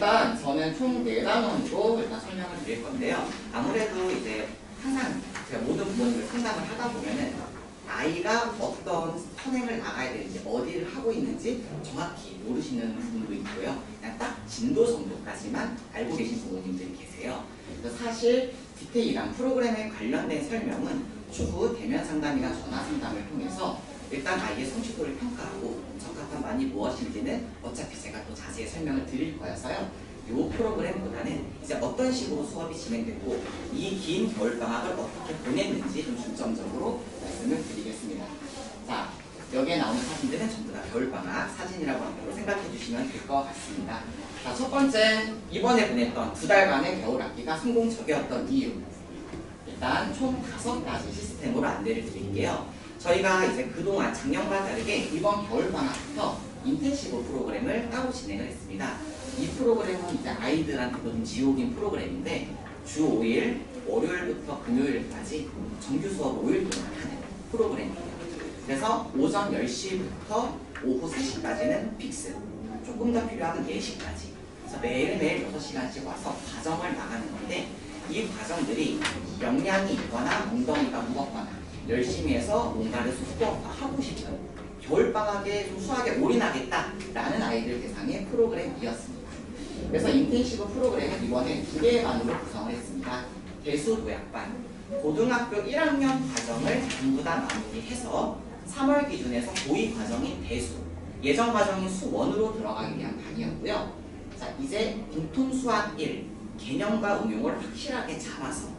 일단 저는 총 4단원으로 일단 설명을 드릴 건데요. 아무래도 이제 항상 제가 모든 부모님들 상담을 하다 보면은 아이가 어떤 선행을 나가야 되는지 어디를 하고 있는지 정확히 모르시는 분도 있고요. 그냥 딱 진도 정도까지만 알고 계신 부모님들이 계세요. 그래서 사실 디테일한 프로그램에 관련된 설명은 추후 대면 상담이나 전화 상담을 통해서 일단 아이의 성취도를 평가하고 적합한 반이 무엇인지는 어차피 제가 또 자세히 설명을 드릴 거여서요. 이 프로그램보다는 이제 어떤 식으로 수업이 진행됐고 이 긴 겨울방학을 어떻게 보냈는지 좀 중점적으로 말씀을 드리겠습니다. 자, 여기에 나오는 사진들은 전부 다 겨울방학 사진이라고 생각해 주시면 될 것 같습니다. 자, 첫 번째, 이번에 보냈던 2달간의 겨울학기가 성공적이었던 이유. 일단 총 5가지 시스템으로 안내를 드릴게요. 저희가 이제 그동안 작년과 다르게 이번 겨울방학부터 인텐시브 프로그램을 따로 진행을 했습니다. 이 프로그램은 이제 아이들한테도 좀 지옥인 프로그램인데 주 5일, 월요일부터 금요일까지 정규 수업 5일 동안 하는 프로그램이에요. 그래서 오전 10시부터 오후 3시까지는 픽스, 조금 더 필요하면 4시까지. 그래서 매일매일 6시간씩 와서 과정을 나가는 건데 이 과정들이 역량이 있거나 엉덩이가 무겁거나 열심히 해서 뭔가를 수업하고 싶은 겨울방학에 좀 수학에 올인하겠다라는 아이들 대상의 프로그램이었습니다. 그래서 인텐시브 프로그램은 이번에 2개의 반으로 구성을 했습니다. 대수도약반, 고등학교 1학년 과정을 전부 다 마무리해서 3월 기준에서 고2 과정인 대수, 예정 과정인 수1으로 들어가기 위한 반이었고요. 자, 이제 공통수학 1, 개념과 응용을 확실하게 잡아서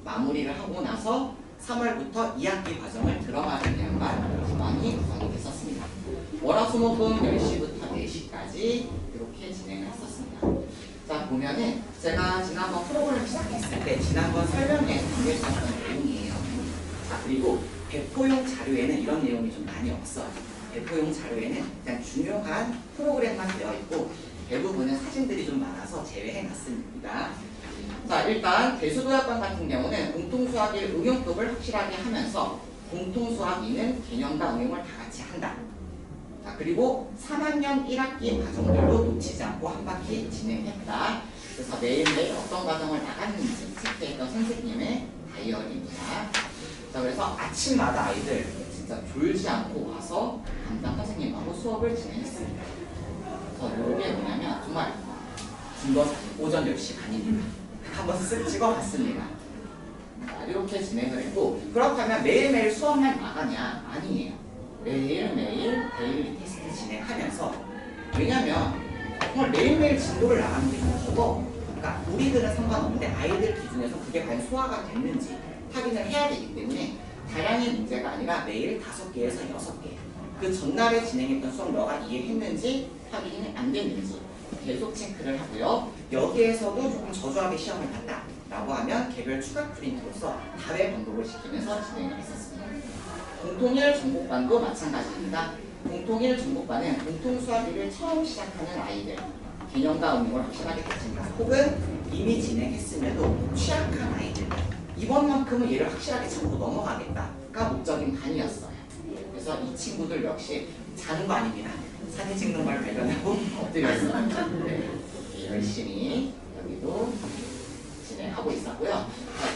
마무리를 하고 나서 3월부터 2학기 과정을 들어가는 양반 구반이 구성이 됐었습니다. 월화수목금 10시부터 4시까지 이렇게 진행을 했었습니다. 자, 보면은 제가 지난번 프로그램 시작했을 때 지난번 설명에 담겨있었던 내용이에요. 자, 그리고 배포용 자료에는 이런 내용이 좀 많이 없어요. 배포용 자료에는 그냥 중요한 프로그램만 되어 있고 대부분은 사진들이 좀 많아서 제외해놨습니다. 자, 일단 대수도약반 같은 경우는 공통수학 1 응용법을 확실하게 하면서 공통수학 2는 개념과 응용을 다 같이 한다. 자, 그리고 3학년 1학기 과정들도 놓치지 않고 한 바퀴 진행했다. 그래서 매일매일 어떤 과정을 나갔는지 체크했던 선생님의 다이어리입니다. 자, 그래서 아침마다 아이들 진짜 졸지 않고 와서 담당 선생님하고 수업을 진행했습니다. 그래서 이게 뭐냐면 정말 준거 오전 10시 반입니다. 한번 쓱 찍어봤습니다. 자, 이렇게 진행을 했고 그렇다면 매일매일 수업만 나가냐? 아니에요. 매일매일 데일리 테스트 진행하면서 왜냐면 정말 매일매일 진도를 나가는 게 좋고 그러니까 우리들은 상관없는데 아이들 기준에서 그게 과연 소화가 됐는지 확인을 해야 되기 때문에 다량의 문제가 아니라 매일 5개에서 6개 그 전날에 진행했던 수업 너가 이해했는지 확인이 안 됐는지 계속 체크를 하고요. 여기에서도 조금 저조하게 시험을 봤다 라고 하면 개별 추가 프린트로서 다회 반복을 시키면서 진행을 했었습니다. 공통1 정복반도 마찬가지입니다. 공통1 정복반은 공통수학 1을 처음 시작하는 아이들 개념과 응용을 확실하게 가진다. 혹은 이미 진행했음에도 취약한 아이들 이번만큼은 얘를 확실하게 잡고 넘어가겠다가 목적인 반이었어요. 그래서 이 친구들 역시 자는 거 아닙니다. 사진 찍는 걸 발견하고 엎드렸습니다. 네, 열심히 여기도 진행하고 있었고요. 자,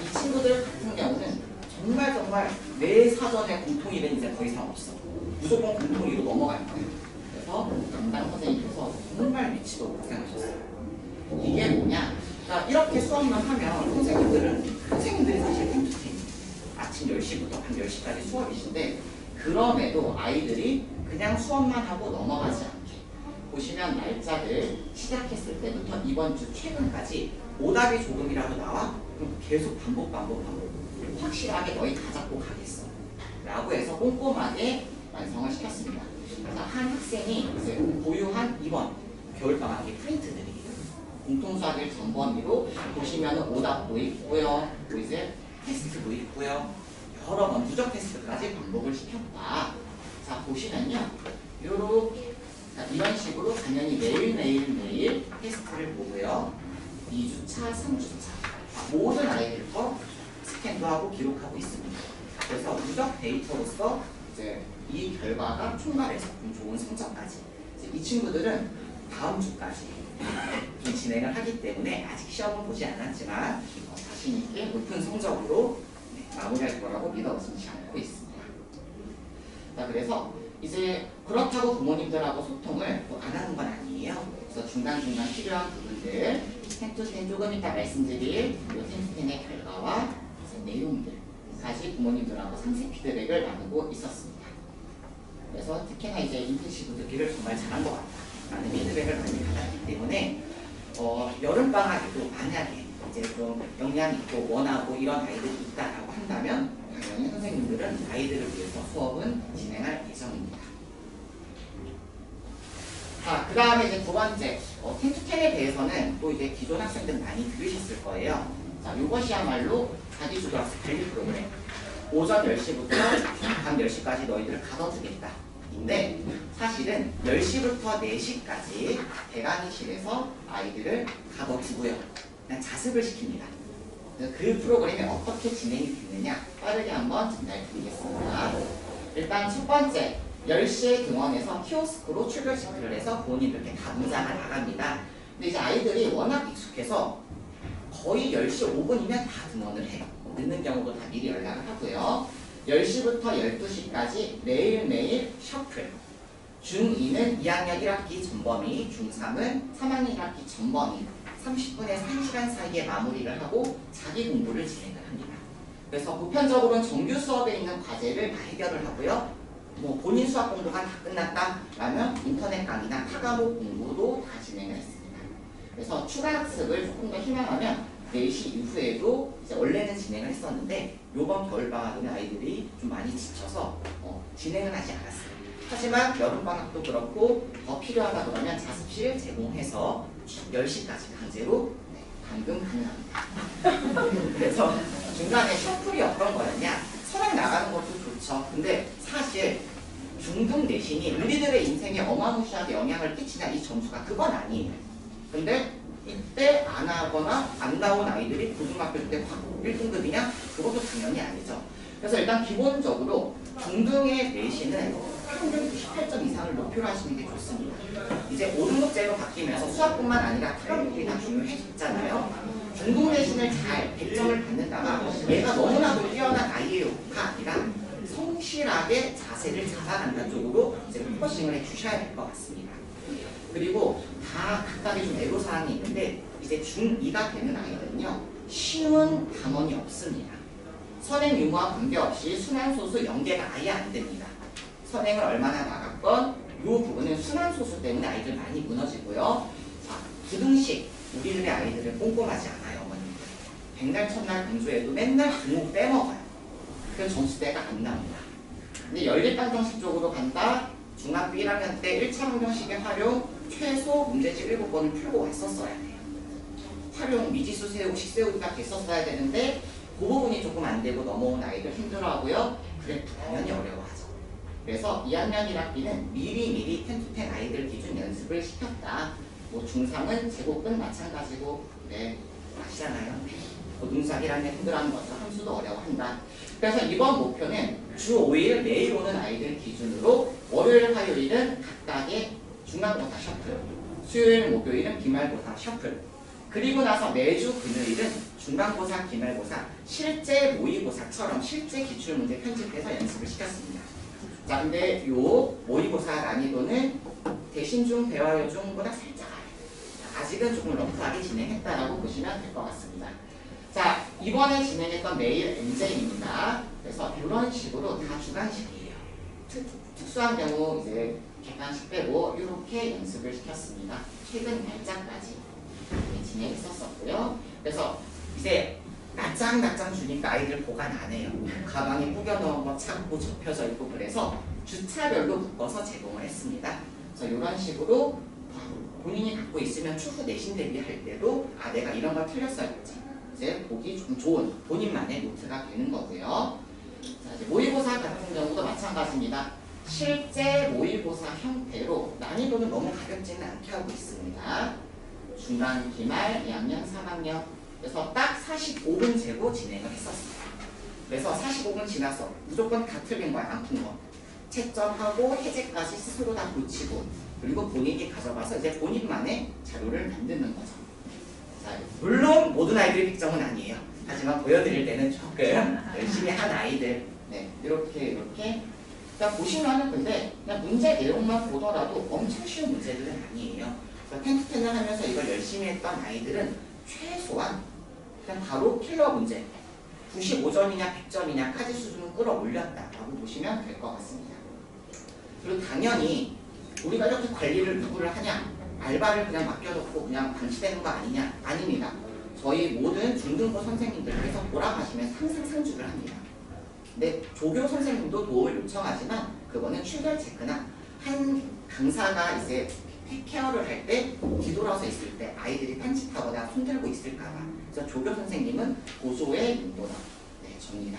이 친구들 같은 경우는 정말 내 사전에 공통일은 이제 더 이상 없어. 무조건 공통이로 넘어갈 거예요. 그래서 담당 선생님께서 정말 미치도록 고생하셨어요. 이게 뭐냐? 자, 이렇게 수업만 하면 선생님들이 사실 컴퓨팅 아침 10시부터 밤 10시까지 수업이신데 그럼에도 아이들이 그냥 수업만 하고 넘어가지 않게 보시면 날짜들 시작했을 때부터 이번 주 최근까지 오답이 조금이라도 나와? 그럼 계속 반복 확실하게 너희 다 잡고 가겠어 라고 해서 꼼꼼하게 완성을 시켰습니다. 그래서 한 학생이 이제 보유한 이번 겨울방학의 프린트들이 공통수학 1 전번위로 보시면 오답도 있고요 또 이제 테스트도 있고요 여러 번 누적 테스트까지 반복을 시켰다. 자, 보시면요 요렇게 이런 식으로 당연히 매일 테스트를 보고요 2주차, 3주차 모든 아이들부터 스캔도 하고 기록하고 있습니다. 그래서 누적 데이터로서 이제 이 결과가 총괄해서 좋은 성적까지 이 친구들은 다음 주까지 좀 진행을 하기 때문에 아직 시험은 보지 않았지만 자신 있게 높은 성적으로 마무리할 거라고 믿어 의심치 않고 있습니다. 자, 그래서 이제 그렇다고 부모님들하고 소통을 또 안 하는 건 아니에요. 그래서 중간중간 필요한 부분들, 텐투텐 조금 이따 말씀드릴 이 텐투텐의 결과와 내용들까지 부모님들하고 상세 피드백을 나누고 있었습니다. 그래서 특히나 이제 인텐시브 듣기를 정말 잘한 것 같다 라는 피드백을 많이 받았기 때문에 여름방학에도 만약에 이제 좀 역량 있고 원하고 이런 아이들이 있다라고 한다면 당연히 선생님들은 아이들을 위해서 수업은 진행할 예정입니다. 자, 그 다음에 이제 두 번째, 텐투텐에 대해서는 또 이제 기존 학생들 많이 들으셨을 거예요. 자, 이것이야말로 자기주도학습 관리 프로그램. 오전 10시부터 밤 10시까지 너희들을 가둬두겠다. 근데 사실은 10시부터 4시까지 대강의실에서 아이들을 가둬두고요. 그냥 자습을 시킵니다. 그 프로그램이 어떻게 진행이 되느냐 빠르게 한번 전달드리겠습니다. 일단 첫 번째, 10시에 등원해서 키오스크로 출결 체크를 해서 본인 이렇게 다 문장을 나갑니다. 근데 이제 아이들이 워낙 익숙해서 거의 10시 5분이면 다 등원을 해요. 늦는 경우도 다 미리 연락을 하고요. 10시부터 12시까지 매일매일 셔플. 중2는 2학년 1학기 전범위, 중3은 3학년 1학기 전범위. 30분에서 1시간 사이에 마무리를 하고 자기 공부를 진행을 합니다. 그래서 보편적으로는 정규 수업에 있는 과제를 다 해결을 하고요. 뭐 본인 수학 공부가 다 끝났다 라면 인터넷 강의나 타과목 공부도 다 진행을 했습니다. 그래서 추가 학습을 조금 더 희망하면 4시 이후에도 이제 원래는 진행을 했었는데 요번 겨울방학에는 아이들이 좀 많이 지쳐서 진행은 하지 않았어요. 하지만 여름방학도 그렇고 더 필요하다 그러면 자습실 제공해서 10시까지 강제로 감금 가능합니다. 그래서 중간에 셔플이 어떤 거였냐, 서랑 나가는 것도 좋죠. 근데 사실 중등 내신이 우리들의 인생에 어마무시하게 영향을 끼치냐 이 점수가 그건 아니에요. 근데 이때 안 하거나 안 나온 아이들이 고등학교 때 확 1등급이냐? 그것도 당연히 아니죠. 그래서 일단 기본적으로 중등의 내신은 평균 98점 이상을 목표로 하시는 게 좋습니다. 이제 5등급제로 바뀌면서 수학뿐만 아니라 타과목이 다 중요해졌잖아요. 중등 내신을 잘 100점을 받는다가 얘가 너무나도 뛰어난 아이가 아니라 성실하게 자세를 잡아간다는 쪽으로 이제 포커싱을 해주셔야 될 것 같습니다. 그리고 다 각각의 좀 애로사항이 있는데 이제 중2가 되는 아이들은요 쉬운 단원이 없습니다. 선행 유무와 관계없이 순환소수 연계가 아예 안 됩니다. 선행을 얼마나 나갔건 이 부분은 순환소수 때문에 아이들 많이 무너지고요. 자, 기둥식 우리들의 아이들은 꼼꼼하지 않아요. 어머님들. 백날 첫날 강조해도 맨날 등호 빼먹어요. 그 점수대가 안 나옵니다. 근데 연립방정식 쪽으로 간다. 중학교 1학년 때 1차 방정식의 활용 최소 문제집 7번을 풀고 왔었어야 돼요. 활용 미지수 세우고 식 세우기가 됐었어야 되는데 그 부분이 조금 안 되고 넘어온 아이들 힘들어하고요. 그래 당연히 어려워하죠. 그래서 2학년 1학기는 미리 텐투텐 아이들 기준 연습을 시켰다. 뭐 중3은 제곱근 마찬가지고 네 아시잖아요. 고등수학 1학년 힘들어하는 거죠. 함수도 어려워한다. 그래서 이번 목표는 주 5일 매일 오는 아이들 기준으로 월요일, 화요일은 각각의 중간고사 셔플, 수요일, 목요일은 기말고사 셔플, 그리고 나서 매주 금요일은 중간고사, 기말고사, 실제 모의고사처럼 실제 기출문제 편집해서 연습을 시켰습니다. 자, 근데 요 모의고사 난이도는 대신중, 대화요중보다 살짝 아래. 아직은 조금 러프하게 진행했다라고 보시면 될 것 같습니다. 자, 이번에 진행했던 매일 NJ입니다. 그래서 이런 식으로 다 주간식이에요. 특수한 경우 이제 객관식 빼고 이렇게 연습을 시켰습니다. 최근 날짜까지 진행했었고요. 그래서 이제 낯장 주니까 아이들 보관 안 해요. 가방에 꾸겨 넣은 거 찾고 접혀져 있고 그래서 주차별로 묶어서 제공을 했습니다. 그래서 이런 식으로 본인이 갖고 있으면 추후 내신 대비할 때도 아 내가 이런 걸 틀렸어야지. 이제 보기 좀 좋은 본인만의 노트가 되는 거고요. 자, 이제 모의고사 같은 경우도 마찬가지입니다. 실제 모의고사 형태로 난이도는 너무 가볍지는 않게 하고 있습니다. 중간 기말 2학년 3학년 그래서 딱 45분 재고 진행을 했었어요. 그래서 45분 지나서 무조건 다 틀린 거야. 안 푼 거. 채점하고 해제까지 스스로 다 고치고 그리고 본인이 가져가서 이제 본인만의 자료를 만드는 거죠. 자, 물론 모든 아이들의 픽점은 아니에요. 하지만 보여드릴 때는 조금 열심히 한 아이들, 네, 이렇게 그러니까 보시면은 근데 그냥 문제 내용만 보더라도 엄청 쉬운 문제들은 아니에요. 그러니까 10-10을 하면서 이걸 열심히 했던 아이들은 최소한 그냥 바로 킬러 문제 95점이냐 100점이냐까지 수준을 끌어올렸다라고 보시면 될 것 같습니다. 그리고 당연히 우리가 이렇게 관리를 누구를 하냐, 알바를 그냥 맡겨놓고 그냥 방치되는 거 아니냐? 아닙니다. 저희 모든 중등부 선생님들께서 돌아가시면 항상 상주를 합니다. 근데 조교 선생님도 도움을 요청하지만 그거는 출결 체크나 한 강사가 이제 케어를 할 때 뒤돌아서 있을 때 아이들이 딴짓하거나 손들고 있을까봐. 그래서 조교 선생님은 고소의 인도다. 네, 접니다.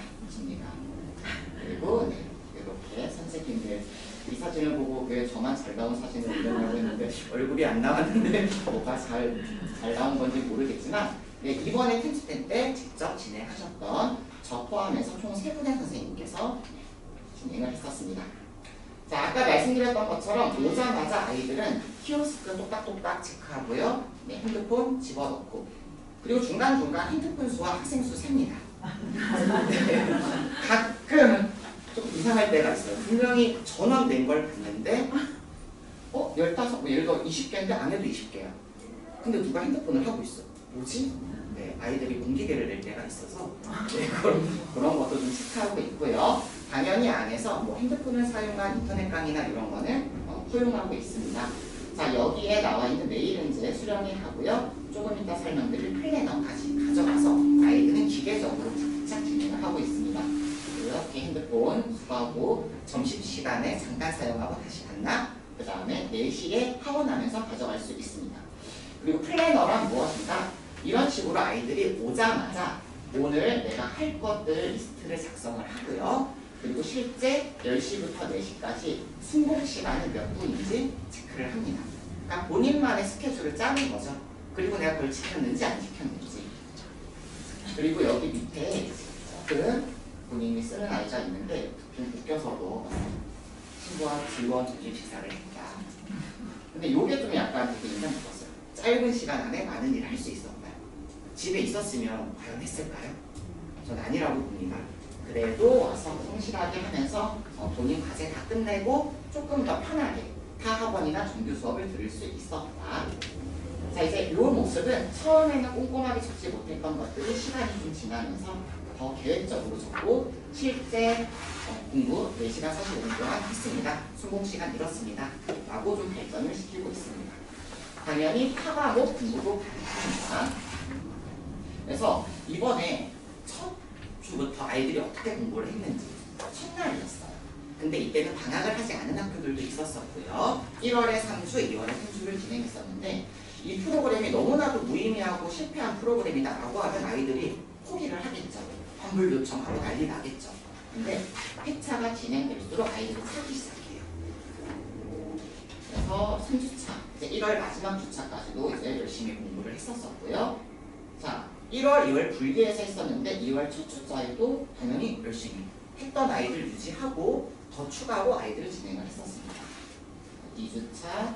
그리고 네, 이렇게 선생님들 이 사진을 보고 왜 저만 잘 나온 사진을 올리려고 했는데 얼굴이 안 나왔는데 뭐가 잘 나온 건지 모르겠지만 네, 이번에 10-10 때 직접 진행하셨던 저 포함해서 총 3분의 선생님께서 진행을 했었습니다. 자, 아까 말씀드렸던 것처럼 오자마자 아이들은 키오스크 똑딱똑딱 체크하고요. 네, 핸드폰 집어넣고 그리고 중간중간 핸드폰 수와 학생 수 셉니다. 네, 가끔 좀 이상할 때가 있어요. 분명히 전원된 걸 봤는데 15, 예를 들어 20개인데 안 해도 20개야. 근데 누가 핸드폰을 하고 있어. 뭐지? 네, 아이들이 공기계를 낼 때가 있어서 네, 그런 것도 좀 체크하고 있고요. 당연히 안에서 뭐 핸드폰을 사용한 인터넷 강의나 이런 거는 허용하고 있습니다. 자, 여기에 나와 있는 메일은제 수령이 하고요. 조금 이따 설명드릴 플래너까지 가져가서 아이들은 기계적으로 착착 진행을 하고 있습니다. 이렇게 핸드폰 수거하고 점심시간에 잠깐 사용하고 다시 갔나? 그 다음에 4시에 하원하면서 가져갈 수 있습니다. 그리고 플래너란 무엇인가? 이런 식으로 아이들이 오자마자 오늘 내가 할 것들 리스트를 작성을 하고요. 그리고 실제 10시부터 4시까지 순공 시간이 몇 분인지 체크를 합니다. 그러니까 본인만의 스케줄을 짜는 거죠. 그리고 내가 그걸 지켰는지 안 지켰는지. 그리고 여기 밑에 조금 본인이 쓰는 아이가 있는데 좀 웃겨서도 친구와 즐거운 점심 식사를 했다. 근데 이게 좀 약간 되게 인상 깊었어요. 짧은 시간 안에 많은 일을 할 수 있었나요? 집에 있었으면 과연 했을까요? 전 아니라고 봅니다. 그래도 와서 성실하게 하면서 본인 과제 다 끝내고 조금 더 편하게 타학원이나 정규 수업을 들을 수 있었다. 자, 이제 이 모습은 처음에는 꼼꼼하게 적지 못했던 것들이 시간이 좀 지나면서 더 계획적으로 적고 실제 공부 4시간 45분 동안 했습니다. 순공시간 이렇습니다. 라고 좀 발전을 시키고 있습니다. 당연히 타과목 공부도 가능합니다. 그래서 이번에 첫 주부터 아이들이 어떻게 공부를 했는지 첫날이었어요. 근데 이때는 방학을 하지 않은 학교들도 있었었고요. 1월에 3주, 2월에 3주를 진행했었는데 이 프로그램이 너무나도 무의미하고 실패한 프로그램이다라고 하면 아이들이 포기를 하겠죠. 환불 요청하고 난리 나겠죠. 근데 회차가 진행될수록 아이들이 찾기 시작해요. 그래서 3주차, 이제 1월 마지막 주차까지도 이제 열심히 공부를 했었었고요. 자, 1월, 2월 분리해서 했었는데 2월 첫 주차에도 당연히 열심히 했던 아이들 유지하고 더 추가하고 아이들을 진행을 했었습니다. 2주차,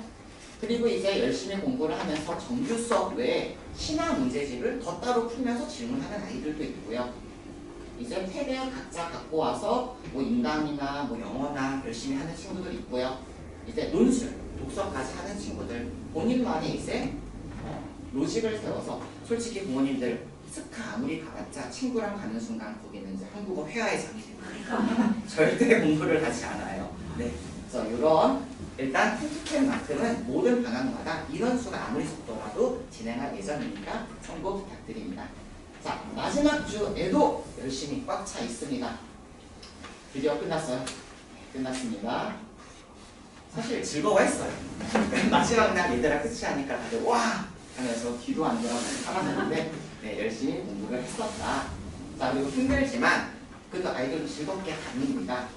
그리고 이제 열심히 공부를 하면서 정규 수업 외에 신화 문제집을 더 따로 풀면서 질문하는 아이들도 있고요. 이제 패드 각자 갖고 와서 뭐 인강이나 뭐 영어나 열심히 하는 친구들 있고요. 이제 논술, 독서까지 하는 친구들 본인만의 이제 로직을 세워서 솔직히 부모님들 스카 아무리 가봤자 친구랑 가는 순간 거기는 이제 한국어 회화의 장이 됩니다. 절대 공부를 하지 않아요. 네, 그래서 이런 일단 10-10만큼은 모든 방학마다 인원수가 아무리 적더라도 진행할 예정이니까 참고 부탁드립니다. 자, 마지막 주에도 열심히 꽉 차 있습니다. 드디어 끝났어요. 네, 끝났습니다. 사실 즐거워했어요. 마지막 날 얘들아 끝이 하니까 다들 와! 하면서 뒤도 안 돌아보고 살아났는데 네, 열심히 공부를 했었다. 자, 그리고 힘들지만 그래도 아이들도 즐겁게 다닙니다.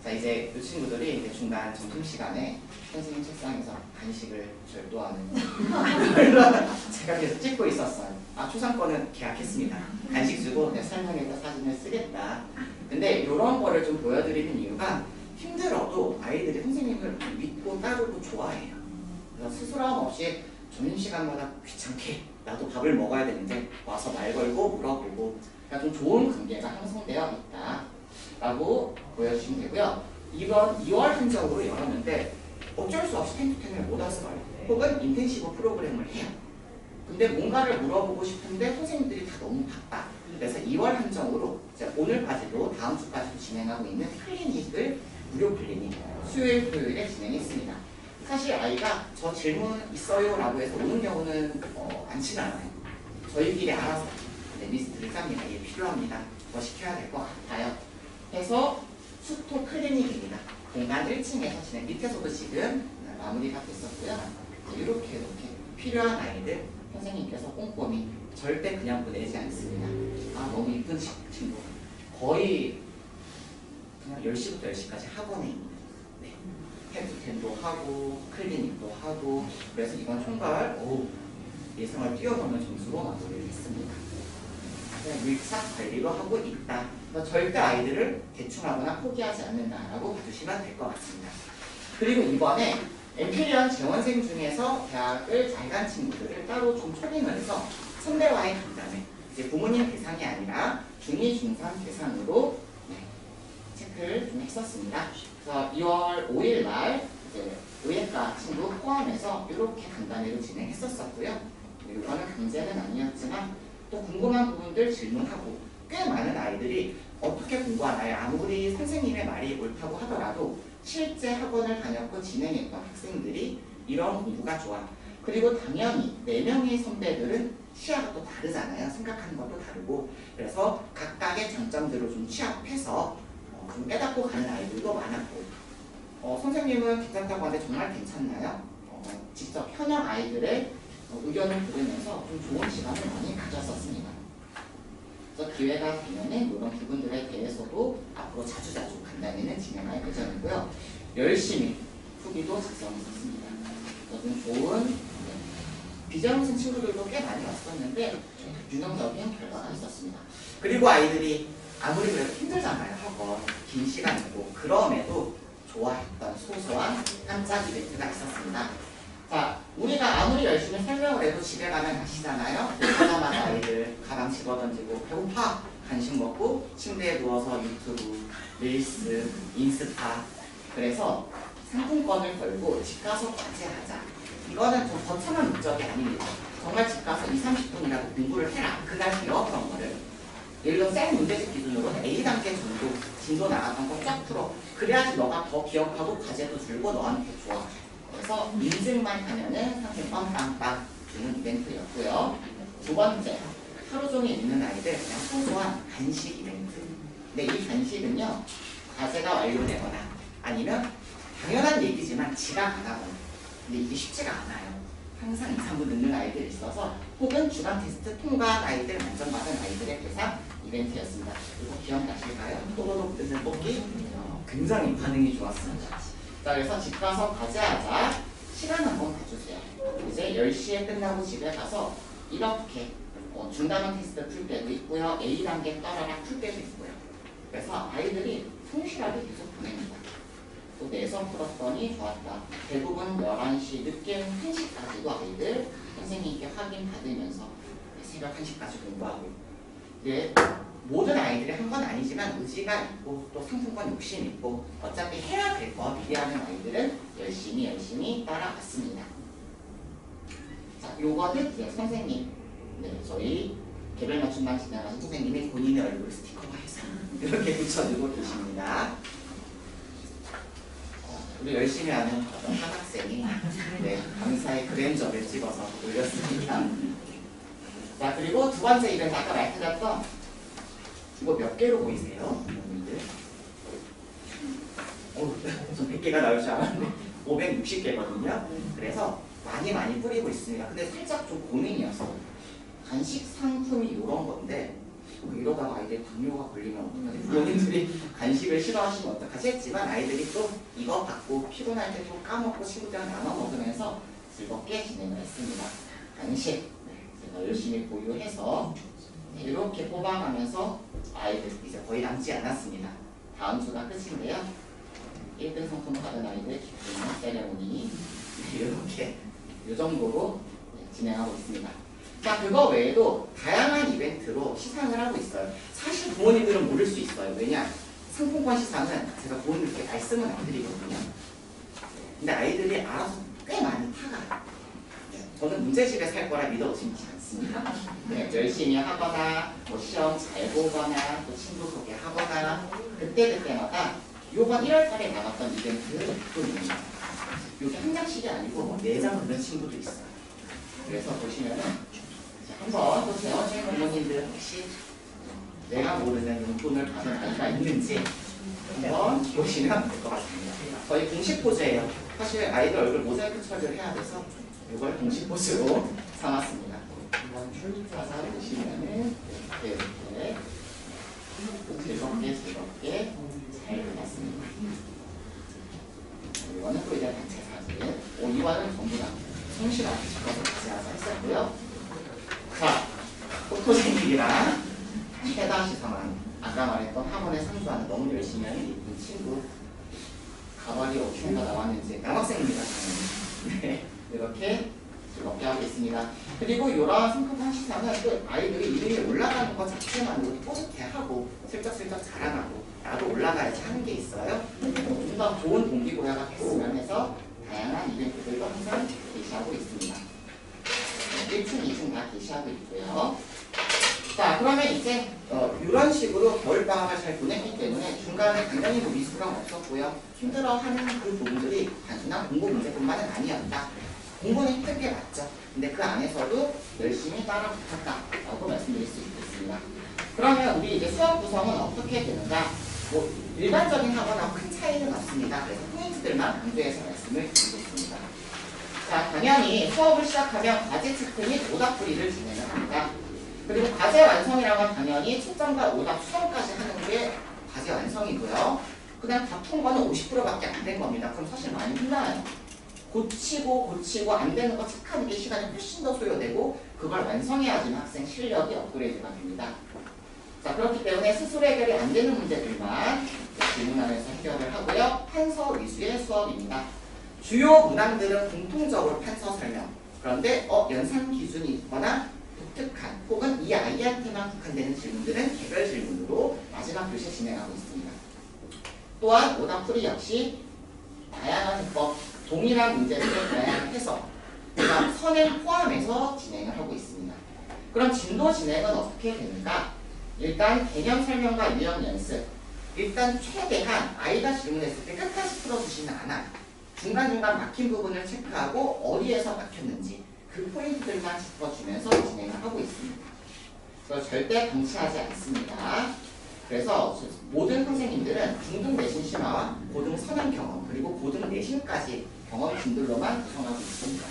자, 이제 이 친구들이 이제 중간 점심시간에 선생님 책상에서 간식을 절도하는 걸 제가 계속 찍고 있었어요. 아, 초상권은 계약했습니다. 간식 주고 내 설명에다 사진을 쓰겠다. 근데 이런 거를 좀 보여드리는 이유가 힘들어도 아이들이 선생님을 믿고 따르고 좋아해요. 그래서 스스럼 없이 점심시간마다 귀찮게 나도 밥을 먹어야 되는데 와서 말 걸고 물어보고 그러니까 좀 좋은 관계가 형성되어 있다 라고 보여주시면 되고요. 이번 2월 한정으로 열었는데 어쩔 수 없이 10-10을 못 왔어요. 혹은 인텐시브 프로그램을 해요. 근데 뭔가를 물어보고 싶은데 선생님들이 다 너무 바빠. 그래서 2월 한정으로 오늘까지도 다음 주까지도 진행하고 있는 클리닉을 무료 클리닉 수요일 토요일에 진행했습니다. 사실 아이가 저 질문 있어요 라고 해서 오는 경우는 많지는 않아요. 저희끼리 알아서 리스트를 짭니다. 이게 필요합니다. 더 시켜야 될 것 같아요. 해서 수토 클리닉입니다. 공간 1층에서 진행, 밑에서도 지금 마무리가 됐었고요. 이렇게 필요한 아이들 선생님께서 꼼꼼히 절대 그냥 보내지 않습니다. 아 너무 이쁜 친구 거의 그냥 10시부터 10시까지 학원에 있는 템도 하고 클리닉도 하고 그래서 이번 총괄 예상을 뛰어넘는 점수로 마무리를 했습니다. 밀착 관리로 하고 있다. 절대 아이들을 대충 하거나 포기하지 않는다라고 봐주시면 될 것 같습니다. 그리고 이번에 엠피리언 재원생 중에서 대학을 잘 간 친구들을 따로 좀 초빙을 해서 선배와의 간담회 이제 부모님 대상이 아니라 중2, 중3 대상으로 체크를 좀 했었습니다. 그래서 2월 5일 날 이제 의예과 친구 포함해서 이렇게 간단히로 진행했었고요. 이거는 강제는 아니었지만 또 궁금한 부분들 질문하고 꽤 많은 아이들이 어떻게 공부하나요? 아무리 선생님의 말이 옳다고 하더라도 실제 학원을 다녔고 진행했던 학생들이 이런 공부가 좋아. 그리고 당연히 4명의 선배들은 시야가 또 다르잖아요. 생각하는 것도 다르고 그래서 각각의 장점들을 좀 취합해서 좀 깨닫고 가는 아이들도 많았고 선생님은 괜찮다고 하는데 정말 괜찮나요? 직접 현역 아이들의 의견을 들으면서 좀 좋은 시간을 많이 가졌었습니다. 그래서 기회가 되면은 이런 부분들에 대해서도 앞으로 자주자주 간단히는 진행할 예정이고요. 열심히 후기도 작성했었습니다. 좀 좋은 비정신 친구들도 꽤 많이 왔었는데 유능적인 결과가 있었습니다. 그리고 아이들이 아무리 그래도 힘들잖아요. 학원 긴 시간이고 그럼에도 좋아했던 소소한 깜짝 이벤트가 있었습니다. 자, 우리가 아무리 열심히 설명을 해도 집에 가면 아시잖아요. 가자마자 아이들 가방 집어던지고 배고파 간식 먹고 침대에 누워서 유튜브, 릴스, 인스타 그래서 상품권을 걸고 집 가서 과제하자. 이거는 좀 거창한 목적이 아닙니다. 정말 집 가서 20-30분이라도 공부를 해라. 그날 배웠던 거를 예를 들어 생 문제집 기준으로 A단계 정도 진도 나갔던 거 쫙 풀어. 그래야지 너가 더 기억하고 과제도 줄고 너한테 좋아. 그래서 인증만 하면은 상품 빵빵빵 주는 이벤트였고요. 두 번째, 하루 종일 있는 아이들 그냥 소소한 간식 이벤트. 근데 이 간식은요, 과제가 완료되거나 아니면 당연한 얘기지만 지각 안 하거나. 근데 이게 쉽지가 않아요. 항상 2, 3분 늦는 아이들이 있어서 혹은 주간 테스트 통과한 아이들, 만점받은 아이들의 대상 이벤트였습니다. 이거 기억나실까요? 또로록 뜨는 뽑기 굉장히 반응이 좋았습니다. 자, 그래서 집 가서 과제하자. 시간 한번 봐주세요. 이제 10시에 끝나고 집에 가서 이렇게 중단원 테스트 풀 때도 있고요. A단계 따라락 풀 때도 있고요. 그래서 아이들이 성실하게 계속 보냅니다. 또 내선 풀었더니 좋았다. 대부분 11시 늦게 1시까지도 아이들 선생님께 확인받으면서 새벽 1시까지 공부하고 예, 모든 아이들이 한 건 아니지만 의지가 있고 또 상품권 욕심 있고 어차피 해야 될 거 기대하는 아이들은 열심히 따라갔습니다. 자, 요거는 이제 선생님, 저희 개별 맞춤반 진행하신 선생님이 본인의 얼굴 스티커화해서 이렇게 붙여주고 계십니다. 우리 열심히 하는 어떤 한 학생이 강사의 그랜저를 찍어서 올렸습니다. 자, 그리고 두 번째 이벤트 아까 말씀드렸던 이거 몇 개로 보이세요? 여러분들? 좀 100개가 나올 줄 알았는데 560개거든요. 그래서 많이 뿌리고 있습니다. 근데 살짝 좀 고민이어서 간식 상품이 이런 건데 이러다가 아이들 당뇨가 걸리면 어떡하지? 부모님들이 간식을 싫어하시면 어떡하지? 했지만 아이들이 또 이거 받고 피곤할 때 또 까먹고 친구들이랑 나눠 먹으면서 즐겁게 진행을 했습니다. 간식 제가 열심히 보유해서 이렇게 뽑아가면서 아이들 이제 거의 남지 않았습니다. 다음 주가 끝인데요. 1등 상품 받은 아이들 기쁨의 세레모니 이렇게 이 정도로 진행하고 있습니다. 자, 그거 외에도 다양한 이벤트로 시상을 하고 있어요. 사실 부모님들은 모를 수 있어요. 왜냐? 상품권 시상은 제가 부모님께 말씀은 안 드리거든요. 근데 아이들이 알아서 꽤 많이 타가요. 저는 문제집에 살 거라 믿어지지 않습니다. 네, 열심히 하거나 뭐 시험 잘 보거나 또 친구 소개하거나 그때마다 요번 1월달에 나갔던 이벤트 또 있습니다. 이게 한 장씩이 아니고 4장 그런 친구도 있어요. 그래서 보시면은 한번 또 재원생 부모님들 혹시 내가 모르는 용돈을 받은 아이가 있는지 한번 보시면 될 것 같습니다. 저희 공식 포즈예요. 사실 아이들 얼굴 모자이크 처리를 해야 돼서 이걸 공식 포즈로 삼았습니다. 한번 찾아서 보시면은 이렇게 즐겁게 잘 그렸습니다. 이거는 또 이제 단체 사진. 이거는 전부 다 성실하게 찍어서 같이 와서 했었고요. 자, 포토생님이랑 최다 시상한 아까 말했던 학원에 상주하는 너무 열심히 하는 이쁜 친구 가발이 어떻게 나왔는지 남학생입니다. 네, 이렇게 즐겁게 하고 있습니다. 그리고 이런 상품권 시상은 또 아이들이 이름이 올라가는 것 자체만으로도 뿌듯해하고 슬쩍슬쩍 자랑하고 나도 올라가야지 하는 게 있어요. 좀 더 좋은 동기부여가 됐으면 해서 다양한 이벤트들도 항상 게시하고 있습니다. 1층, 2층 다 게시하고 있고요. 자, 그러면 이제 이런 식으로 겨울방학을 잘 보냈기 때문에 중간에 당연히 뭐 미수가 없었고요. 힘들어하는 그 부분들이 단순한 공부 문제뿐만은 아니었다. 공부는 힘든 게 맞죠. 근데 그 안에서도 열심히 따라 붙었다라고 말씀드릴 수 있겠습니다. 그러면 우리 이제 수업 구성은 어떻게 되는가? 뭐 일반적인 학원하고 큰 차이는 없습니다. 그래서 포인트들만 강조해서 말씀을 드리겠습니다. 자, 당연히 수업을 시작하면 과제 체크 및 오답풀이를 진행을 합니다. 그리고 과제 완성이라면 당연히 채점과 오답 수정까지 하는 게 과제 완성이고요. 그냥 다 푼 거는 50%밖에 안 된 겁니다. 그럼 사실 많이 힘나요. 고치고 안 되는 거 체크하는 게 시간이 훨씬 더 소요되고 그걸 완성해야지만 학생 실력이 업그레이드가 됩니다. 자, 그렇기 때문에 스스로 해결이 안 되는 문제들만 질문하면서 해결을 하고요. 판서 위주의 수업입니다. 주요 문항들은 공통적으로 판서 설명. 그런데 연산 기준이 있거나 독특한 혹은 이 아이한테만 국한되는 질문들은 개별 질문으로 마지막 교시에 진행하고 있습니다. 또한 오답풀이 역시 다양한 해법, 동일한 문제들을 다양한 해석, 그다음 선행 포함해서 진행을 하고 있습니다. 그럼 진도 진행은 어떻게 되는가? 일단 개념 설명과 유형 연습. 일단 최대한 아이가 질문했을 때 끝까지 풀어주지는 않아요. 중간중간 막힌 부분을 체크하고 어디에서 막혔는지 그 포인트들만 짚어주면서 진행을 하고 있습니다. 그래서 절대 방치하지 않습니다. 그래서 모든 선생님들은 중등 내신 심화와 고등 선행 경험 그리고 고등 내신까지 경험 진들로만 구성하고 있습니다.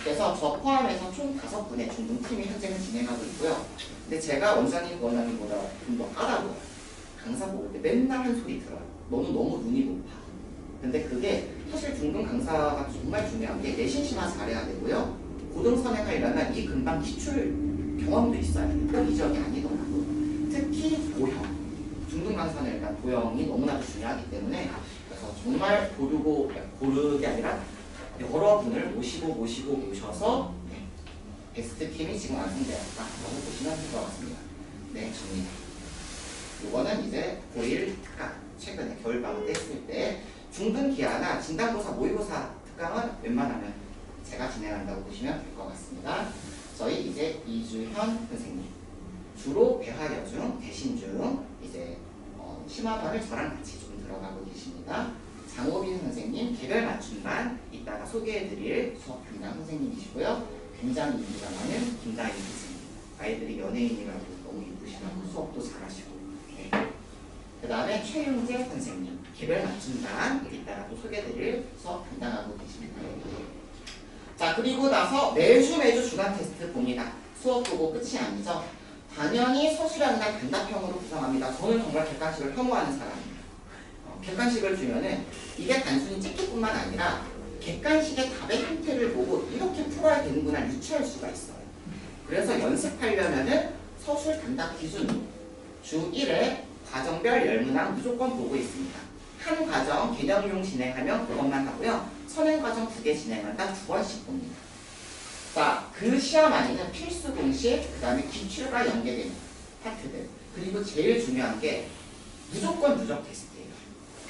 그래서 저 포함해서 총 5분의 중등 팀이 현재는 진행하고 있고요. 근데 제가 원장님보다 좀 더 까다로워요. 강사 보고 때 맨날 한 소리 들어요. 너는 너무 눈이 높아. 근데 그게 사실 중등 강사가 정말 중요한 게 내신 심화 잘해야 되고요. 고등 선행하려면 이 금방 기출 경험도 있어야 돼요. 꼭 이적이 아니더라도. 특히 도형. 중등 강사는 일단 도형이 너무나도 중요하기 때문에 그래서 정말 고르게 아니라 여러 분을 모셔서 베스트 팀이 지금 완성되었다라고 보시면 될 것 같습니다. 네, 접니다. 이거는 이제 고1 특강, 최근에 겨울방학 때 했을 때 중등 기하나 진단고사, 모의고사 특강은 웬만하면 제가 진행한다고 보시면 될 것 같습니다. 저희 이제 이주현 선생님, 주로 배화여중, 대신중, 이제 심화반을 저랑 같이 좀 들어가고 계십니다. 장호빈 선생님, 개별 맞춤반 이따가 소개해드릴 수업 담당 선생님이시고요. 굉장히 인기가 많은 김다희 선생님, 아이들이 연예인이라고 너무 이쁘시라고 수업도 잘하시고, 네. 그 다음에 최윤재 선생님, 개별 맞춤반 이따가 또 소개해드릴 수업 담당하고 계십니다. 자, 그리고 나서 매주 중간 테스트 봅니다. 수업 보고 끝이 아니죠. 당연히 서술하는 날 단답형으로 구성합니다. 저는 정말 객관식을 혐오하는 사람입니다. 객관식을 주면은 이게 단순히 찍기뿐만 아니라 객관식의 답의 형태를 보고 이렇게 풀어야 되는구나 유추할 수가 있어요. 그래서 연습하려면은 서술 단답 기준 주 1회 과정별 10문항 무조건 보고 있습니다. 한 과정 개념용 진행하면 그것만 하고요. 선행과정 2개 진행한다. 2번씩 봅니다. 자, 그 시험 안에는 필수 공식, 그 다음에 기출과 연계되는 파트들, 그리고 제일 중요한 게 무조건 누적 테스트예요.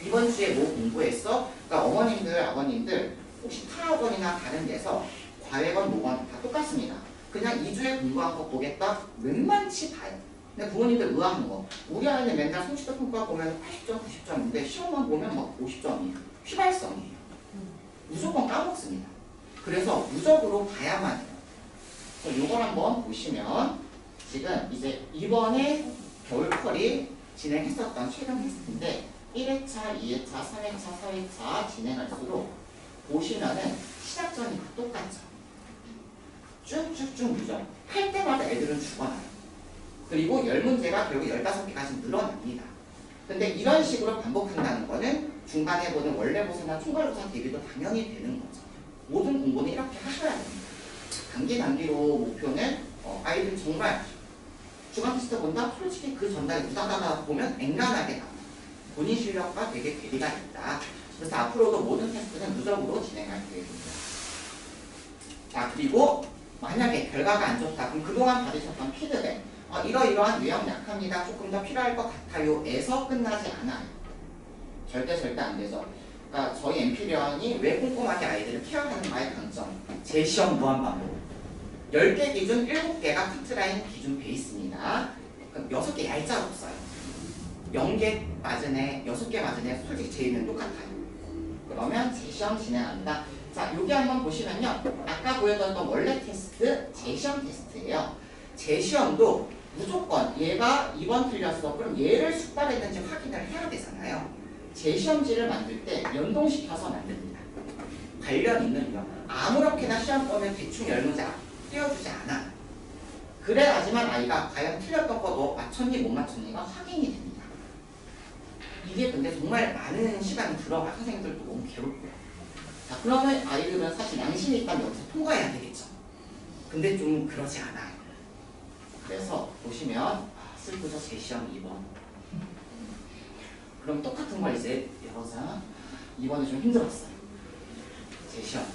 이번 주에 뭐 공부했어? 그러니까 어머님들, 아버님들 혹시 타학원이나 다른 데서 과외건 뭐건 다 똑같습니다. 그냥 2주에 공부한 거 보겠다? 웬만치 봐요. 근데 부모님들 의아한 거. 우리 아이는 맨날 성취도 평가 보면 80점, 90점인데 시험만 보면 막 50점이에요. 휘발성이에요. 무조건 까먹습니다. 그래서 무적으로 봐야만 해요. 그래서 이걸 한번 보시면 지금 이제 이번에 겨울철이 진행했었던 최근 테스트인데 1회차, 2회차, 3회차, 4회차 진행할수록 보시면은 시작점이 다 똑같죠. 쭉쭉쭉 누적. 할 때마다 애들은 죽어나요. 그리고 10문제가 결국 15개까지 늘어납니다. 근데 이런 식으로 반복한다는 거는 중간에 보는 원래고사나 총괄고사 대비도 당연히 되는 거죠. 모든 공부는 이렇게 하셔야 됩니다. 단기로 목표는 아이들 정말 주간 테스트 본다? 솔직히 그 전달에 우다다다 보면 앵간하게 나와요. 본인 실력과 되게 괴리가 있다. 그래서 앞으로도 모든 테스트는 누적으로 진행할 계획입니다. 자, 그리고 만약에 결과가 안 좋다. 그럼 그동안 받으셨던 피드백 이러이러한 유형 약합니다. 조금 더 필요할 것 같아요. 에서 끝나지 않아요. 절대 안 되죠. 그러니까 저희 엠피리언이 왜 꼼꼼하게 아이들을 케어하는가의 강점. 재시험 무한반복. 10개 기준 7개가 카트라인 기준 베이스입니다. 그럼 6개 얄짤 없어요. 0개 맞은 애, 6개 맞은 애 솔직히 제이는 똑같아요. 그러면 재시험 진행합니다. 자, 여기 한번 보시면요. 아까 보여드렸던 원래 테스트, 재시험 테스트예요. 재시험도 무조건 얘가 2번 틀렸어. 그럼 얘를 숙달했는지 확인을 해야 되잖아요. 재시험지를 만들 때 연동시켜서 만듭니다. 관련 있는 유형. 아무렇게나 시험범위를 대충 10문제 띄워주지 않아. 그래야지만 아이가 과연 틀렸던 거도 맞췄니 못 맞췄니가 확인이 됩니다. 이게 근데 정말 많은 시간이 들어가. 선생님들도 너무 괴롭고요. 자, 그러면 아이들은 사실 양심이 있다면 여기서 통과해야 되겠죠. 근데 좀 그러지 않아요. 그래서 보시면 슬프죠. 재시험 2번. 그럼 똑같은 걸 이제 열어서 2번이 좀 힘들었어요. 재시험.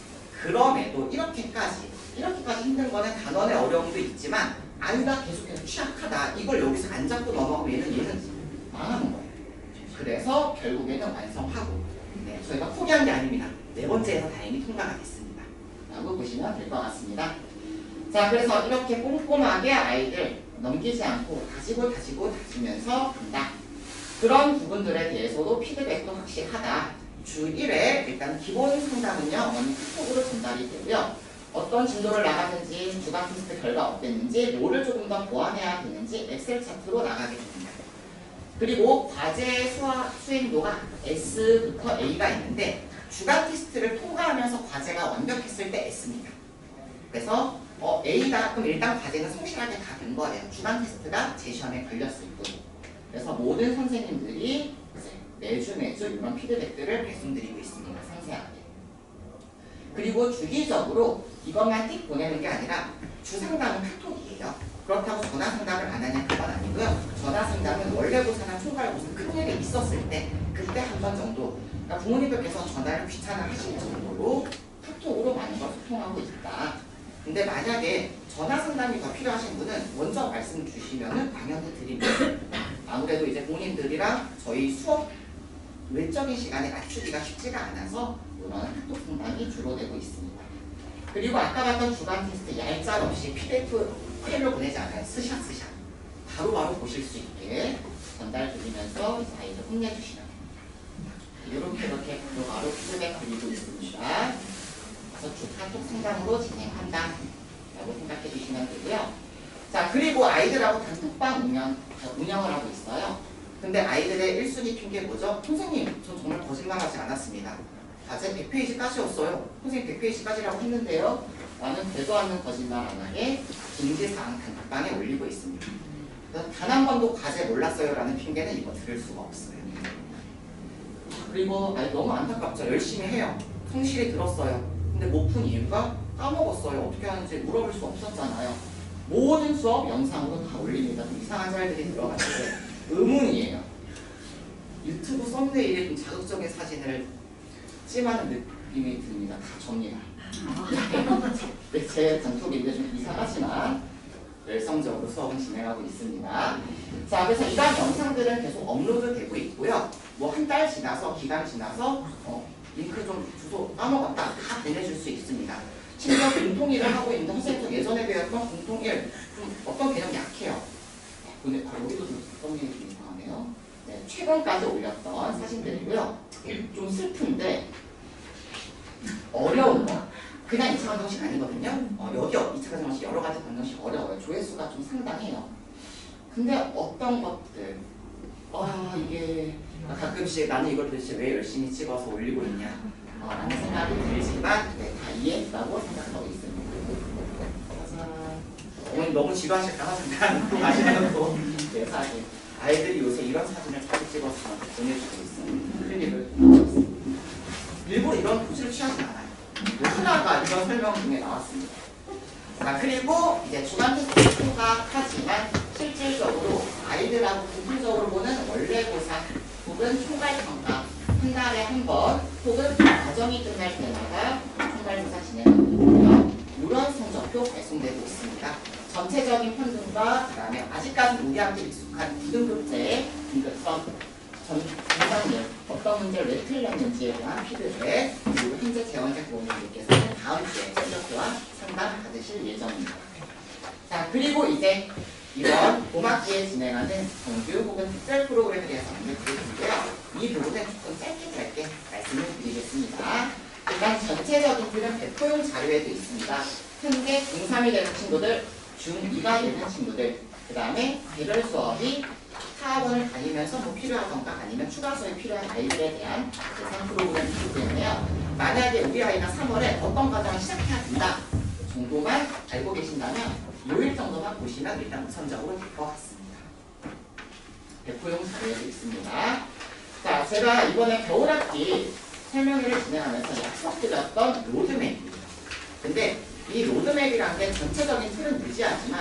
그럼에도 이렇게까지 힘든 거는 단원의 어려움도 있지만 아이가 계속해서 취약하다. 이걸 여기서 안 잡고 넘어가면 얘는 망하는 거예요. 그래서 결국에는 완성하고 저희가 포기한 게 아닙니다. 4번째에서 다행히 통과가 됐습니다. 라고 보시면 될 것 같습니다. 자, 그래서 이렇게 꼼꼼하게 아이들 넘기지 않고 다지면서 간다. 그런 부분들에 대해서도 피드백도 확실하다. 주 1회 일단 기본 상담은요. 어머니 카톡으로 전달이 되고요. 어떤 진도를 나가는지, 주간 테스트 결과 어땠는지, 뭐를 조금 더 보완해야 되는지 엑셀 차트로 나가게 됩니다. 그리고 과제 수행도가 S부터 A가 있는데 주간 테스트를 통과하면서 과제가 완벽했을 때 S입니다. 그래서 A가 그럼 일단 과제는 성실하게 다 된 거예요. 주간 테스트가 제 시험에 걸렸을 뿐. 그래서 모든 선생님들이 매주 이런 피드백들을 발송드리고 있습니다. 상세하게. 그리고 주기적으로 이것만 띡 보내는 게 아니라 주상담은 카톡이에요. 그렇다고 전화 상담을 안 하냐 그건 아니고요. 전화 상담은 원래고사나 총괄고사 큰일이 있었을 때 그때 한 번 정도. 그러니까 부모님들께서 전화를 귀찮아 하실 정도로 카톡으로 많은 걸 소통하고 있다. 근데 만약에 전화 상담이 더 필요하신 분은 먼저 말씀 주시면은 당연히 드립니다. 아무래도 이제 부모님들이랑 저희 수업 외적인 시간에 맞추기가 쉽지가 않아서 이런 카톡 상담이 주로 되고 있습니다. 그리고 아까 봤던 주간 테스트 얄짤 없이 PDF 파일로 보내지 않아요. 스샷. 바로바로 보실 수 있게 전달 드리면서 아이들 혼내주시면 됩니다. 이렇게 바로 피드백 드리고 있습니다. 그래서 주 카톡 상담으로 진행한다 라고 생각해 주시면 되고요. 자, 그리고 아이들하고 단톡방 운영을 하고 있어요. 근데 아이들의 1순위 핑계 뭐죠? 선생님, 저 정말 거짓말하지 않았습니다. 과제 100페이지까지였어요. 선생님 100페이지까지라고 했는데요. 나는 되도 않는 거짓말 안 하게 공지사항 단톡방에 올리고 있습니다. 단 한 번도 과제 몰랐어요 라는 핑계는 이거 들을 수가 없어요. 그리고 너무 안타깝죠. 열심히 해요. 성실히 들었어요. 근데 못 푼 이유가 까먹었어요. 어떻게 하는지 물어볼 수 없었잖아요. 모든 수업 영상으로 다 올립니다. 좀 이상한 자들이 들어갔는데 의문이에요. 유튜브 썸네일에 좀 자극적인 사진을 찜하는 느낌이 듭니다. 다 접니다. 네, 제 단톡인데 좀 이상하지만 열성적으로 수업은 진행하고 있습니다. 자, 그래서 이러한 영상들은 계속 업로드 되고 있고요. 뭐 한 달 지나서, 기간 지나서 링크 좀 주소 까먹었다 다 보내줄 수 있습니다. 심지어 공통일을 하고 있는 선생님도 예전에 배웠던 공통일 좀 어떤 개념이 약해요. 여기도 좀 어떤 개념이 좀 이상하네요. 네, 최근까지 올렸던 사진들이고요. 좀 슬픈데 어려운 거 그냥 2차 방정식 아니거든요. 여기 2차 방정식 여러 가지 방정식 어려워요. 조회수가 좀 상당해요. 근데 어떤 것들 이게 가끔씩 나는 이걸 도대체 왜 열심히 찍어서 올리고 있냐 라는 생각이 들지만 네, 다 이해했다고 생각하고 있습니다. 어머니 너무 지루하실까봐 잠깐 또 마시는 거 네, 사실 아이들이 요새 이런 사진을 자주 찍어서 보내주고 있어요. 클리닉을 일부러 이런 포즈를 취하지 않아요. 하나가 이런 설명 중에 나왔습니다. 자, 그리고 이제 주간 테스트 통과하지만 실질적으로 아이들하고 부분적으로 보는 원래고사 혹은 총괄평가 한 달에 한 번 혹은 과정이 끝날 때마다 총괄조사 진행하고 있고요. 이런 성적표 발송되고 있습니다. 전체적인 평균과 그 다음에 아직까지 우리한테 익숙한 2등급제의 등급성 전반일 어떤 문제를 왜 틀렸는지에 대한 피드백 그리고 현재 재원자 부모님들께서는 다음 주에 성적표와 상담 받으실 예정입니다. 자, 그리고 이제 이번 봄학기에 진행하는 정규 혹은 특별 프로그램에 대해서 안내드리고요. 이 부분은 조금 짧게 말씀을 드리겠습니다. 일단 전체적인 틀은 배포용 자료에도 있습니다. 현재 중3이 되는 친구들, 중2가 되는 친구들, 그 다음에 개별 수업이 학원을 다니면서 뭐 필요하던가 아니면 추가 수업이 필요한 아이들에 대한 대상 프로그램이기 때문에요. 만약에 우리 아이가 3월에 어떤 과정을 시작해야 된다 정도만 알고 계신다면 요일 정도만 보시면 일단 우선적으로 될 것 같습니다. 배포용 자료도 있습니다. 자, 제가 이번에 겨울학기 설명회를 진행하면서 약속드렸던 로드맵입니다. 근데 이 로드맵이라는 게 전체적인 틀은 유지하지만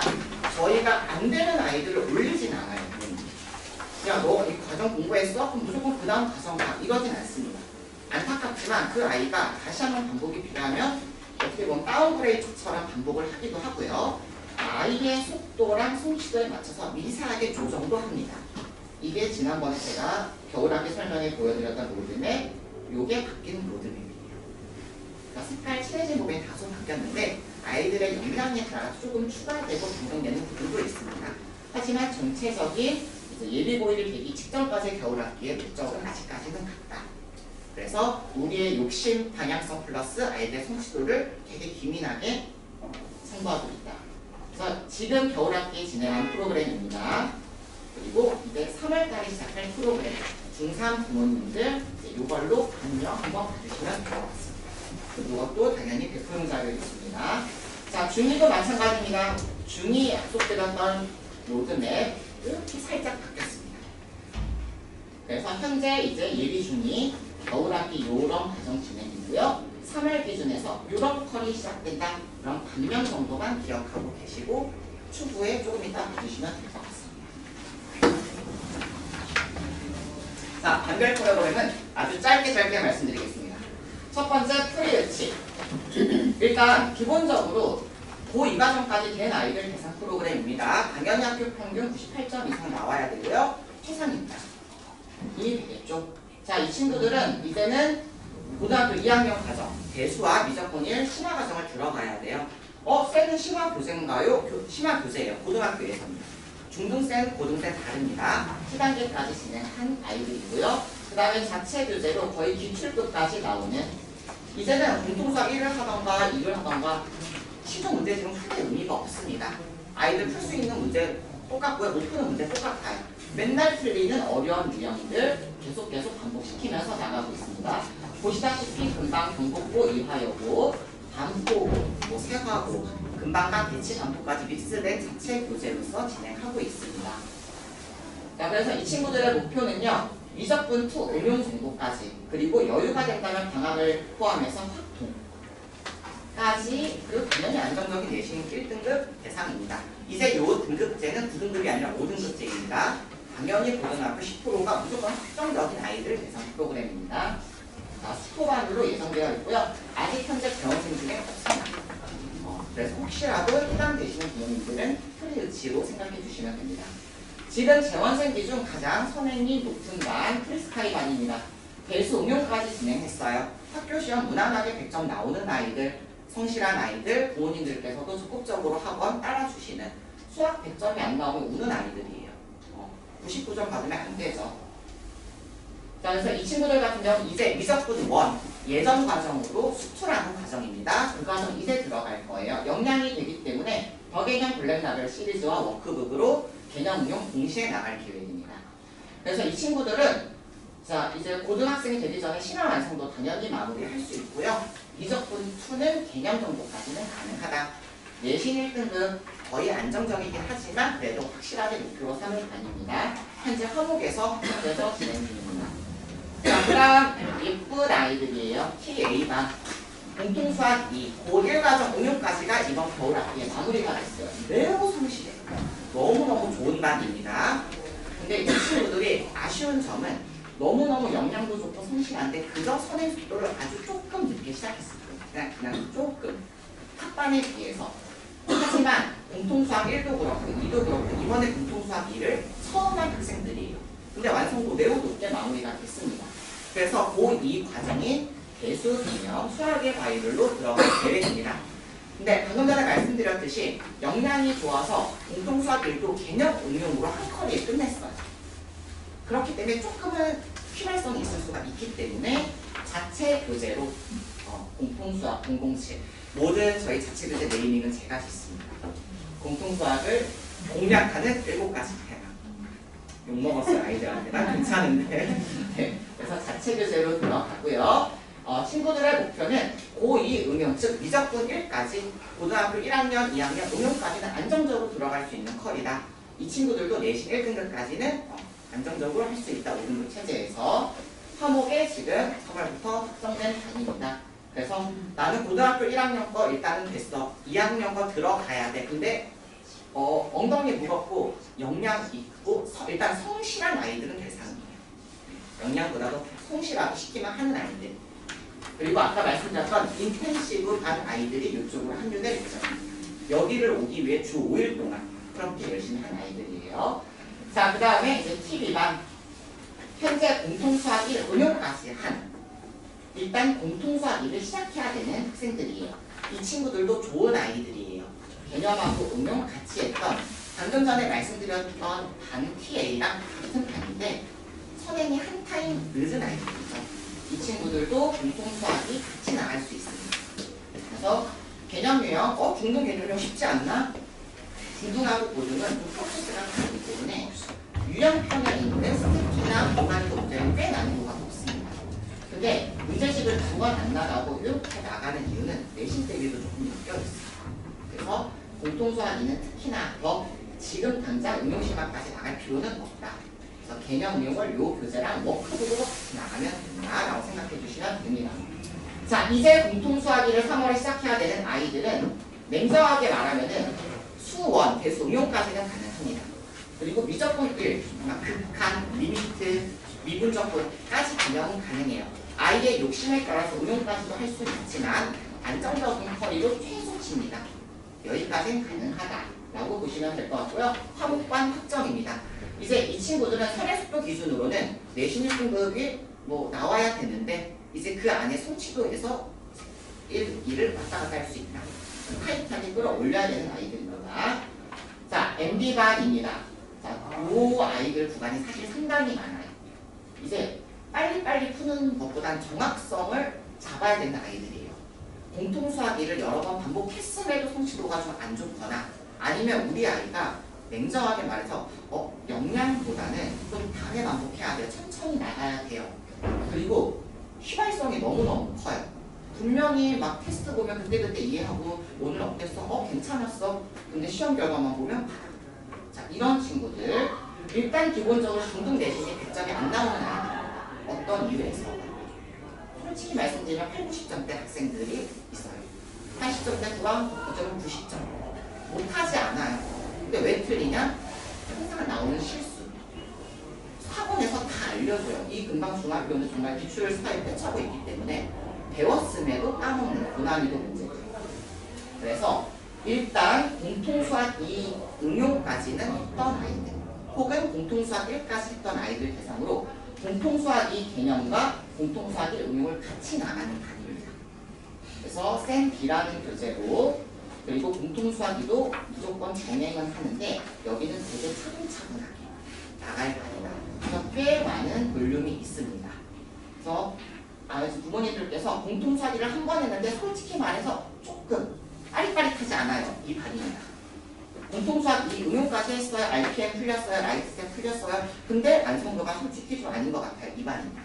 저희가 안 되는 아이들을 올리진 않아요. 야, 너 이 과정 공부했어? 그럼 무조건 그 다음 과정 가. 이러진 않습니다. 안타깝지만 그 아이가 다시 한번 반복이 필요하면 어떻게 보면 다운그레이드처럼 반복을 하기도 하고요. 아이의 속도랑 솜씨도에 맞춰서 미세하게 조정도 합니다. 이게 지난번에 제가 겨울학기 설명에 보여드렸던 로드맵, 요게 바뀌는 로드맵이에요. 그러니까 색깔 칠해진 부분이 다소 바뀌었는데 아이들의 역량에 따라 조금 추가되고 변경되는 부분도 있습니다. 하지만 전체적인 예비고일 되기 직전까지 겨울학기의 목적은 아직까지는 같다. 그래서 우리의 욕심 방향성 플러스 아이들의 솜씨도를 되게 기민하게 선보하고 있다. 그래서 지금 겨울학기 진행한 프로그램입니다. 그리고 이제 3월달에 시작할 프로그램 중3 부모님들 이걸로 반영 한번 받으시면 될 것 같습니다. 이것도 당연히 배포용 자료 있습니다. 자, 중2도 마찬가지입니다. 중2 약속드렸던 로드맵 이렇게 살짝 바뀌었습니다. 그래서 현재 이제 예비 중2 겨울학기 요런 과정 진행이고요. 3월 기준에서 유럽컬이 시작된다. 그럼 반면 정도만 기억하고 계시고 추후에 조금 이따 봐주시면 될 것 같습니다. 자, 반별 프로그램은 아주 짧게 말씀드리겠습니다. 첫 번째 풀이 예측. 일단 기본적으로 고2 과정까지 된 아이들 대상 프로그램입니다. 당연히 학교 평균 98점 이상 나와야 되고요. 최상입니다. 이 되겠죠. 자, 이 친구들은 이제는 고등학교 2학년 과정, 대수와 미적분 1 심화 과정을 들어가야 돼요. 쌤은 심화 교재인가요? 심화 교재예요. 고등학교에서입니다. 중등생, 고등생 다릅니다. 7단계까지 진행한 아이들이고요. 그 다음에 자체 교재로 거의 기출급까지 나오는 이제는 공통수학 1을 하던가 2를 하던가 시중 문제 지금 크게 의미가 없습니다. 아이들 풀 수 있는 문제 똑같고요. 못 푸는 문제 똑같아요. 맨날 틀리는 어려운 유형들 계속 반복시키면서 나가고 있습니다. 보시다시피 금방 경복고, 이화여고, 반포고, 뭐 세화고, 금방과 대치 반포까지 믹스된 자체 교재로서 진행하고 있습니다. 자, 그래서 이 친구들의 목표는요. 미적분 2 응용 정도까지 그리고 여유가 된다면 방학을 포함해서 확통까지 그리고 당연히 안정적인 내신 1등급 대상입니다. 이제 요 등급제는 9등급이 아니라 5등급제입니다. 당연히 고등학교 10%가 무조건 확정적인 아이들 대상 프로그램입니다. 자, 수포반으로 예정되어 있고요. 아직 현재 병원생 중에 없습니다. 그래서 혹시라도 해당되시는 부모님들은 프리의치로 생각해 주시면 됩니다. 지금 재원생기 중 가장 선행이 높은 반 프리스카이 반입니다. 배수 응용까지 진행했어요. 학교 시험 무난하게 100점 나오는 아이들, 성실한 아이들, 부모님들께서도 적극적으로 학원 따라주시는 수학 100점이 안 나오면 우는 아이들이에요. 99점 받으면 안 되죠. 자, 그래서 이 친구들 같은 경우는 이제 미적분 1 예전 과정으로 수출하는 과정입니다. 그 과정 이제 들어갈 거예요. 역량이 되기 때문에 더개념 블랙라벨 시리즈와 워크북으로 개념 응용 동시에 나갈 계획입니다. 그래서 이 친구들은 자 이제 고등학생이 되기 전에 신화 완성도 당연히 마무리할 수 있고요. 미적분 2는 개념 정도까지는 가능하다. 내신 1등급 거의 안정적이긴 하지만 그래도 확실하게 목표로 삼을 반입니다. 현재 화목에서 계속해서 진행 중입니다. 자, 그 다음 예쁜 아이들이에요. TA반 공통수학 2 고1 과정 응용까지가 이번 겨울 학기에 마무리가 됐어요. 매우 성실해요. 너무너무 좋은 반입니다. 근데 이 친구들이 아쉬운 점은 너무너무 역량도 좋고 성실한데 그저 선행 속도를 아주 조금 늦게 시작했을 거예요. 그냥 조금 탑반에 비해서. 하지만 공통수학 1도 그렇고 2도 그렇고 이번에 공통수학 2를 처음 한 학생들이에요. 근데 완성도 매우 높게 마무리가 됐습니다. 그래서 고2 과정인 배수, 개념, 수학의 바이블로 들어갈 계획입니다. 근데 방금 전에 말씀드렸듯이 역량이 좋아서 공통수학 1도 개념 응용으로 한 커리에 끝냈어요. 그렇기 때문에 조금은 휘발성이 있을 수가 있기 때문에 자체 교재로 공통수학 007 모든 저희 자체 교재 네이밍은 제가 짓습니다. 공통수학을 공략하는 7가지 테마. 욕먹었어요 아이들한테. 난 괜찮은데. 네, 그래서 자체 교재로 들어가고요. 친구들의 목표는 고2 응용, 즉 미적분 1까지 고등학교 1학년, 2학년 응용까지는 안정적으로 들어갈 수 있는 컬이다. 이 친구들도 내신 1등급까지는 안정적으로 할 수 있다. 5등급 체제에서 화목에 지금 3월부터 확정된 단위입니다. 그래서 나는 고등학교 1학년 거 일단은 됐어. 2학년 거 들어가야 돼. 근데 엉덩이 무겁고 역량 있고 일단 성실한 아이들은 대상이에요. 역량보다도 성실하고 시키만 하는 아이들. 그리고 아까 말씀드렸던 인텐시브 반 아이들이 이쪽으로 합류될 예정입니다. 여기를 오기 위해 주 5일 동안 그렇게 열심히 한 아이들이에요. 자, 그 다음에 이제 T2반 현재 공통수학 1 응용까지 한 일단 공통수학 1을 시작해야 되는 학생들이에요. 이 친구들도 좋은 아이들이에요. 개념하고 응용 같이 했던 방금 전에 말씀드렸던 반 TA랑 같은 반인데 선행이 한 타임 늦은 아이들이죠. 이 친구들도 공통수학이 같이 나갈 수 있습니다. 그래서 개념 유형, 중등 개념 유형 쉽지 않나? 중등하고 고등은 좀 프로세스가 다르기 때문에 유형편에 있는 스태키나 공간도 문제는 꽤 난이도가 높습니다. 근데 문제집을 두 번 안 나가고 이렇게 나가는 이유는 내신 대비도 조금 엮여있어요. 그래서 공통수학 2는 특히나 더 지금 당장 응용시험까지 나갈 필요는 없다. 그래서 개념 응용을 요 교재랑 워크북으로 같이 나가면 된다라고 생각해 주시면 됩니다. 자, 이제 공통수학 2를 3월에 시작해야 되는 아이들은 냉정하게 말하면은 수원, 대수 응용까지는 가능합니다. 그리고 미적분 1, 극한, 리미트, 미분적분까지 개념은 가능해요. 아이의 욕심에 따라서 응용까지도 할 수 있지만 안정적인 커리로 최소치입니다. 여기까지는 가능하다라고 보시면 될 것 같고요. 화목반 확정입니다. 이제 이 친구들은 선행속도 기준으로는 내신 1등급이 나와야 되는데 이제 그 안에 성취도에서 1을 왔다 갔다 할 수 있다. 타이트하게 끌어올려야 되는 아이들입니다. 자, MB반입니다. 자, 이 아이들 구간이 사실 상당히 많아요. 이제 빨리빨리 푸는 것보단 정확성을 잡아야 되는 아이들이에요. 공통수학 1을 여러 번 반복했음에도 성취도가 좀 안 좋거나 아니면 우리 아이가 냉정하게 말해서 역량보다는 좀 다음에 반복해야 돼요. 천천히 나가야 돼요. 그리고 휘발성이 너무너무 커요. 분명히 막 테스트 보면 그때그때 이해하고 오늘 어땠어? 괜찮았어. 근데 시험 결과만 보면 자, 이런 친구들 일단 기본적으로 중등 내신이 100점이 안 나오는 아이들 어떤 이유에서 솔직히 말씀드리면 8, 90점대 학생들이 있어요. 80점대 구강, 어쩌면 90점 못하지 않아요. 근데 왜 틀리냐? 항상 나오는 실수. 학원에서 다 알려줘요. 이 근방 중학교는 정말 기출 스타일 꿰차고 있기 때문에 배웠음에도 까먹는 고난이도 문제죠. 그래서 일단 공통수학 2 응용까지는 했던 아이들 혹은 공통수학 1까지 했던 아이들 대상으로 공통수학 2 개념과 공통수학 1 응용을 같이 나가는 반입니다. 그래서 센 B라는 교재로 그리고 공통수학 2도 무조건 정행은 하는데 여기는 되게 차분차분하게 나갈 반이다. 그래서 꽤 많은 볼륨이 있습니다. 그래서 부모님들께서 공통수학 2를 한 번 했는데 솔직히 말해서 조금 빠릿빠릿하지 않아요. 이 반입니다. 공통수학 2 응용까지 했어요. RPM 풀렸어요. 라이트쌤 풀렸어요. 근데 완성도가 솔직히 좀 아닌 것 같아요. 이 반입니다.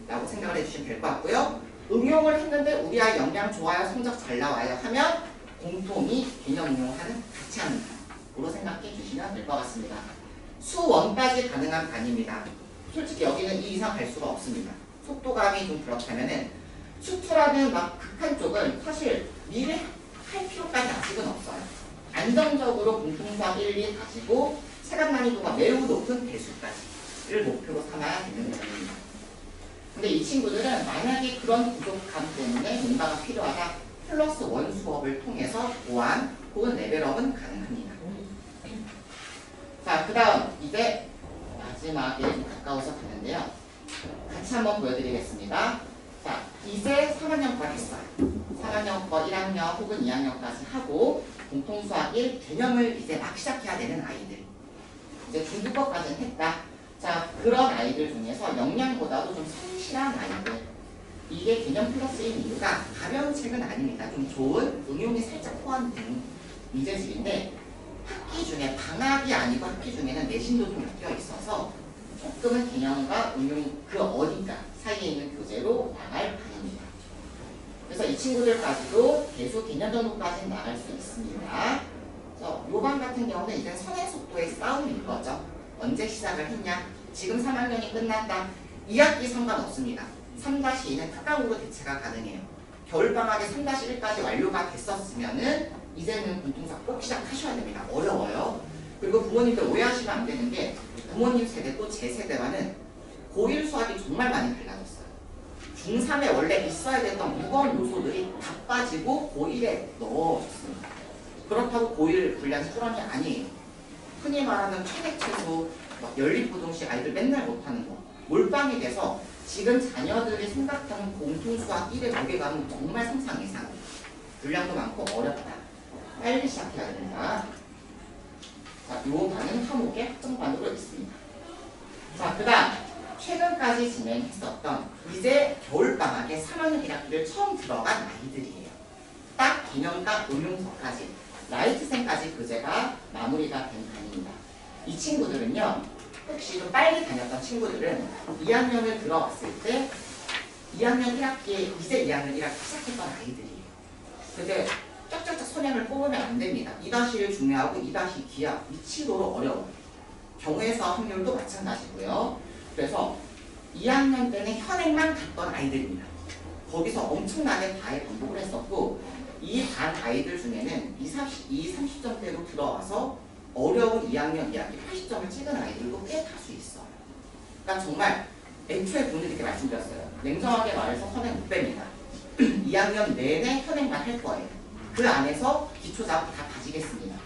라고 생각을 해주시면 될 것 같고요. 응용을 했는데 우리 아이 역량 좋아요. 성적 잘 나와요. 하면 공통이 개념 응용하는 같이 하는 반으로 생각해 주시면 될 것 같습니다. 수1까지 가능한 반입니다. 솔직히 여기는 2 이상 갈 수가 없습니다. 속도감이 좀 그렇다면은 수2라는 막 극한 쪽은 사실 미래 할 필요까지 아직은 없어요. 안정적으로 공통수학 1, 2 가지고 체감 난이도가 매우 높은 대수까지를 목표로 삼아야 되는 부분입니다. 근데 이 친구들은 만약에 그런 부족함 때문에 뭔가가 필요하다 플러스 원 수업을 통해서 보완 혹은 레벨업은 가능합니다. 자, 그 다음 이제 마지막에 가까워서 가는데요. 같이 한번 보여드리겠습니다. 자, 이제 3학년 거 했어요. 3학년 거 1학년 혹은 2학년까지 하고 공통수학 1 개념을 이제 막 시작해야 되는 아이들. 이제 중국어까지는 했다. 자, 그런 아이들 중에서 역량보다도 좀 성실한 아이들. 이게 개념 플러스인 이유가 가벼운 책은 아닙니다. 좀 좋은 응용이 살짝 포함된 문제집인데 학기 중에 방학이 아니고 학기 중에는 내신도 좀 엮여 있어서 조금은 개념과 응용 그 어딘가 사이에 있는 교재로 나갈 반입니다. 그래서 이 친구들까지도 계속 개념 정도까지는 나갈 수 있습니다. 그래서 요반 같은 경우는 이제 선행 속도의 싸움인 거죠. 언제 시작을 했냐? 지금 3학년이 끝났다. 2학기 상관없습니다. 3-2는 특강으로 대체가 가능해요. 겨울방학에 3-1까지 완료가 됐었으면은 이제는 공통수학 꼭 시작하셔야 됩니다. 어려워요. 그리고 부모님들 오해하시면 안 되는 게 부모님 세대 또 제 세대와는 고1 수학이 정말 많이 달라졌어요. 중3에 원래 있어야 됐던 무거운 요소들이 다 빠지고 고1에 넣어졌습니다. 그렇다고 고1 분량이 꾸러미 아니에요. 흔히 말하는 체nek 최소, 연립부동식 아이들 맨날 못하는 거. 몰빵이 돼서 지금 자녀들이 생각하는 공통수학 1의 무게감은 정말 상상 이상. 분량도 많고 어렵다. 빨리 시작해야 됩니다. 자, 요 반은 화목의 학점반으로 있습니다. 자, 그 다음 최근까지 진행했었던 이제 겨울방학에 3학년 1학기를 처음 들어간 아이들이에요. 딱 개념과 응용서까지 라이트생까지 교재가 마무리가 된 반입니다. 이 친구들은요. 혹시 좀 빨리 다녔던 친구들은 2학년을 들어왔을 때 2학년 1학기에 이제 2학년 1학기 시작했던 아이들이에요. 근데 쫙쫙쫙 선행을 뽑으면 안 됩니다. 2-1 중요하고 2-2 기하 미치도록 어려워요. 경우에서 확률도 마찬가지고요. 그래서 2학년 때는 현행만 갔던 아이들입니다. 거기서 엄청나게 과외 반복을 했었고 이 반 아이들 중에는 30점대로 들어와서 어려운 2학년 2학기 80점을 찍은 아이들도 꽤 다수 있어요. 그러니까 정말 애초에 부모님들께 말씀드렸어요. 냉정하게 말해서 선행 못 뺍니다. 2학년 내내 현행만 할 거예요. 그 안에서 기초 작업 다 가지겠습니다.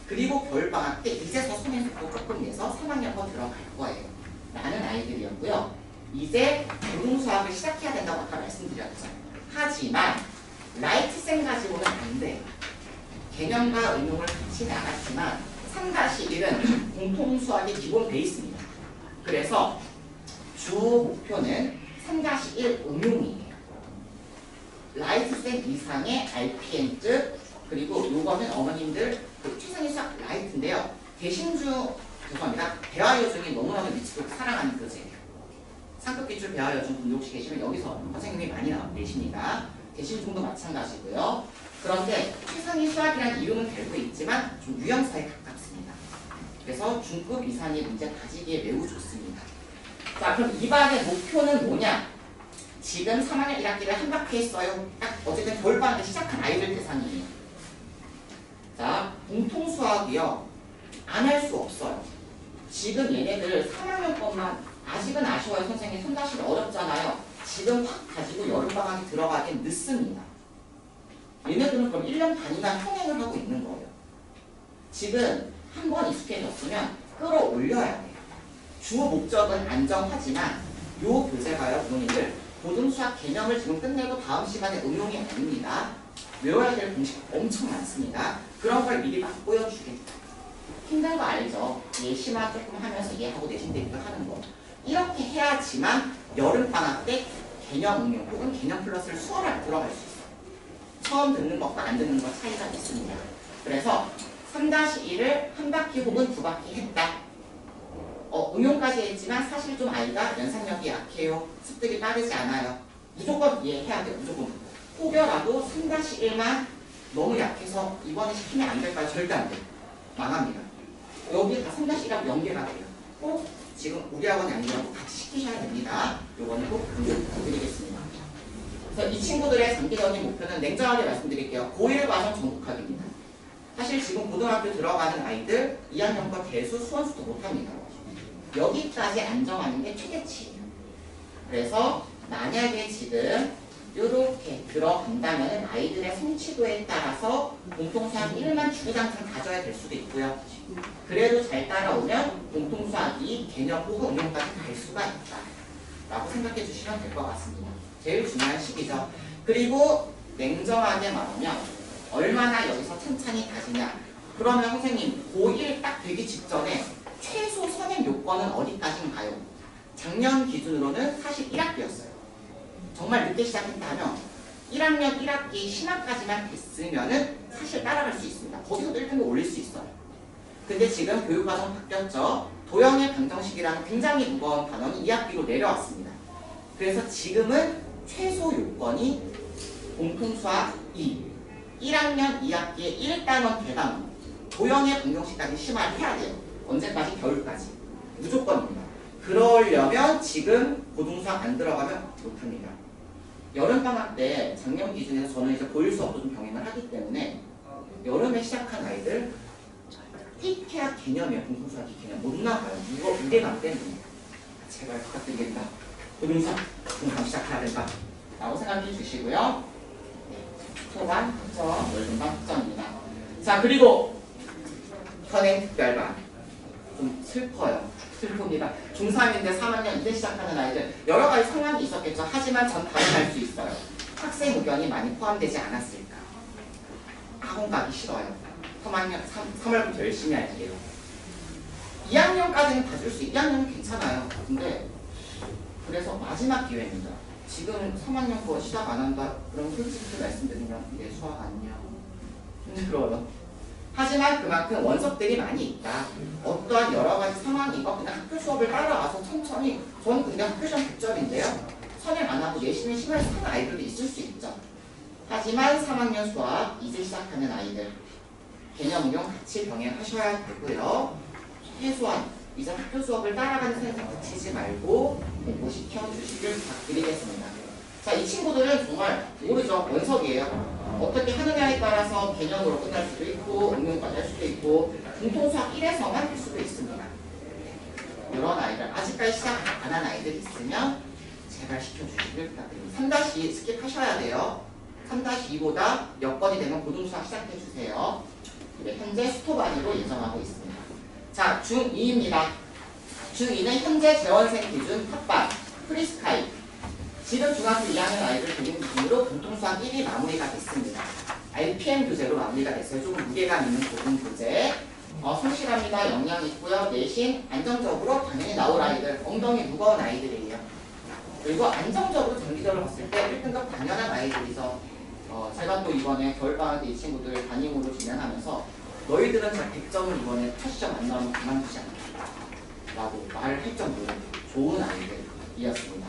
그리고 겨울방학 때 이제서 선행 속도 조금 내서 3학년 거 들어갈 거예요. 라는 아이들이었고요. 이제 공통수학을 시작해야 된다고 아까 말씀드렸죠. 하지만 라이트생 가지고는 안 돼요. 개념과 응용을 같이 나갔지만 3-1은 공통수학의 기본 베이스입니다. 그래서 주 목표는 3-1 응용이에요. 라이트생 이상의 RPM급 그리고 요거는 어머님들 최상위 수학 라이트인데요. 죄송합니다. 대화여중이 너무나도 미치도록 사랑하는 교재예요. 상급기출 대화여중 분들 혹시 계시면 여기서 선생님이 많이 내십니다. 대신중도 마찬가지고요. 그런데 최상위 수학이라는 이름은 달고 있지만 좀 유형사에 가깝습니다. 그래서 중급 이상의 문제 가지기에 매우 좋습니다. 자, 그럼 이 반의 목표는 뭐냐? 지금 3학년 1학기를 한 바퀴 했어요. 딱 어쨌든 겨울방학에 시작한 아이들 대상이에요. 자, 공통수학이요. 안 할 수 없어요. 지금 얘네들 3학년 것만 아직은 아쉬워요. 선생님 3-1 어렵잖아요. 지금 확 가지고 여름방학이 들어가긴 늦습니다. 얘네들은 그럼 1년 반이나 평행을 하고 있는 거예요. 지금 한 번 익숙해졌으면 끌어올려야 돼요. 주 목적은 안정하지만 요 교재가요, 부모님들 고등수학 개념을 지금 끝내고 다음 시간에 응용이 아닙니다. 외워야 될 공식 엄청 많습니다. 그런 걸 미리 맛보여주겠다. 힘든 거 알죠? 예시만 조금 하면서 이해하고 내신 대비를 하는 거. 이렇게 해야지만 여름방학 때 개념 응용 혹은 개념 플러스를 수월하게 들어갈 수 있어요. 처음 듣는 것과 안 듣는 것 차이가 있습니다. 그래서 3-1을 한 바퀴 혹은 두 바퀴 했다. 응용까지 했지만 사실 좀 아이가 연산력이 약해요. 습득이 빠르지 않아요. 무조건 이해해야 돼요. 무조건. 혹여라도 3-1만 너무 약해서 이번에 시키면 안 될까요? 절대 안 돼요. 망합니다. 여기 다 3-1하고 연계가 돼요. 꼭 지금 우리 학원이 아니라고 같이 시키셔야 됩니다. 요거는 꼭 강조드리겠습니다. 그래서 이 친구들의 장기적인 목표는 냉정하게 말씀드릴게요. 고1 과정 정복하기입니다. 사실 지금 고등학교 들어가는 아이들 2학년과 대수, 수원수도 못합니다. 여기까지 안정하는 게 최대치예요. 그래서 만약에 지금 이렇게 들어간다면 아이들의 성취도에 따라서 공통수학 1만 주구장창 가져야 될 수도 있고요. 그래도 잘 따라오면 공통수학 2 개념 혹은 응용까지 갈 수가 있다 라고 생각해 주시면 될 것 같습니다. 제일 중요한 시기죠. 그리고 냉정하게 말하면 얼마나 여기서 천천히 가지냐. 그러면 선생님 고1 딱 되기 직전에 최소 선행 요건은 어디까지인가요? 작년 기준으로는 사실 1학기였어요. 정말 늦게 시작했다면 1학년 1학기 신학까지만 됐으면은 사실 따라갈 수 있습니다. 거기서도 1등급 올릴 수 있어요. 근데 지금 교육과정 바뀌었죠. 도형의 방정식이라는 굉장히 무거운 단원이 2학기로 내려왔습니다. 그래서 지금은 최소 요건이 공통수학 2, 1학년 2학기에 1단원 대단원, 도형의 방정식까지 심화해야 돼요. 언제까지? 겨울까지. 무조건입니다. 그러려면 지금 고등수학 안 들어가면 못합니다. 여름방학 때 작년 기준에서 저는 이제 고일 수업도 좀 병행을 하기 때문에 여름에 시작한 아이들 픽해야 개념이에요. 공통수학이 개념 못 나가요. 무게감 때문에. 제발 부탁드리겠다. 고등수학 공감 시작해야 된다 라고 생각해 주시고요. 초반 학점, 월등반 학점입니다. 자, 그리고 현행 특별반 좀 슬퍼요. 슬픕니다. 중3인데 3학년 이제 시작하는 아이들 여러 가지 상황이 있었겠죠. 하지만 전 답변할 수 있어요. 학생 의견이 많이 포함되지 않았을까. 학원 가기 싫어요. 3월부터 열심히 할게요. 2학년까지는 봐줄 수 있어요. 2학년은 괜찮아요. 근데 그래서 마지막 기회입니다. 지금 3학년 거 시작 안 한다. 그럼 솔직히 말씀드리면 내 수학 안녕. 힘들어요. 하지만 그만큼 원석들이 많이 있다. 어떠한 여러 가지 상황이고 그냥 학교 수업을 따라와서 천천히 저는 근데 학교 시험 100점인데요. 선행 안 하고 내신을 심하게 하는 아이들도 있을 수 있죠. 하지만 3학년 수학 이제 시작하는 아이들 개념 응용 같이 병행하셔야 되고요. 최소한 이제 학교 수업을 따라가는 선생님 붙이지 말고 공부시켜 주시길 부탁드리겠습니다. 자, 이 친구들은 정말 모르죠. 원석이에요. 어떻게 하느냐에 따라서 개념으로 끝날 수도 있고 응용까지 할 수도 있고 공통수학 1에서만 할 수도 있습니다. 이런 아이들 아직까지 시작 안 한 아이들 있으면 제발 시켜주시길 부탁드립니다. 3-2 스킵하셔야 돼요. 3-2보다 여건이 되면 고등수학 시작해주세요. 네, 현재 스토반으로 예정하고 있습니다. 자, 중2입니다. 중2는 현재 재원생 기준 탑반 프리스카이 지금 중학교 2학년 아이들 기준으로 공통수학 1이 마무리가 됐습니다. RPM 교재로 마무리가 됐어요. 조금 무게감 있는 고등 교재. 성실합니다. 역량 있고요. 내신 안정적으로 당연히 나올 아이들, 엉덩이 무거운 아이들이에요. 그리고 안정적으로 장기적으로 봤을 때 1등급 당연한 아이들이죠. 제가 또 이번에 겨울방학 때 이 친구들 담임으로 진행하면서 너희들은 자 100점을 이번에 첫 시험 안 나오면 그만두지 않겠다 라고 말을 할 정도로 좋은 아이들이었습니다.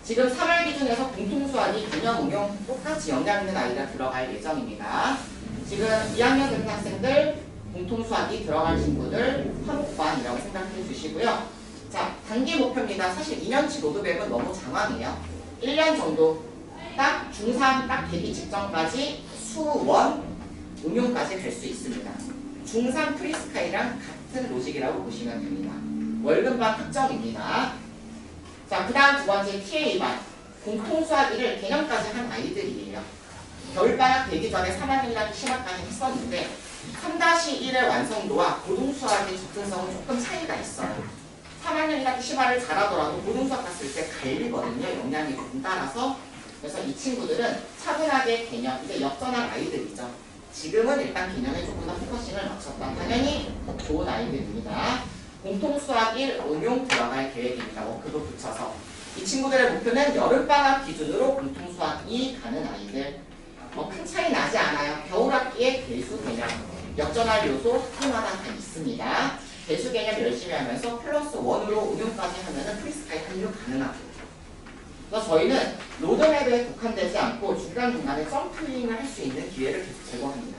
지금 3월 기준에서 공통수학이 개념 응용 똑같이 역량 있는 아이가 들어갈 예정입니다. 지금 2학년 되는 학생들 공통수학이 들어갈 친구들 화목반이라고 생각해 주시고요. 자, 단기 목표입니다. 사실 2년치 로드맵은 너무 장황해요. 1년 정도 딱 중3 딱 되기 직전까지 수원 응용까지 갈 수 있습니다. 중3 프리스카이랑 같은 로직이라고 보시면 됩니다. 월급반 학점입니다. 자, 그 다음 두 번째 TA2반. 공통수학 1을 개념까지 한 아이들이에요. 겨울방학 되기 전에 3학년이랑 심화까지 했었는데 3-1의 완성도와 고등수학의 접근성은 조금 차이가 있어요. 3학년이랑 심화를 잘하더라도 고등수학 갔을 때 갈리거든요. 역량이 조금 따라서. 그래서 이 친구들은 차분하게 개념, 이제 역전한 아이들이죠. 지금은 일단 개념에 조금 더 포커싱을 맞췄다. 당연히 좋은 아이들입니다. 공통수학 1 응용 들어갈 계획입니다. 워크도 붙여서. 이 친구들의 목표는 여름방학 기준으로 공통수학 2 가는 아이들. 큰 차이 나지 않아요. 겨울학기에 배수 개념, 역전할 요소 학교마다 다 있습니다. 배수 개념 열심히 하면서 플러스 1으로 응용까지 하면은 프리스타일 한류 가능하고. 그래서 저희는 로드맵에 국한되지 않고 중간중간에 점프링을 할 수 있는 기회를 계속 제공합니다.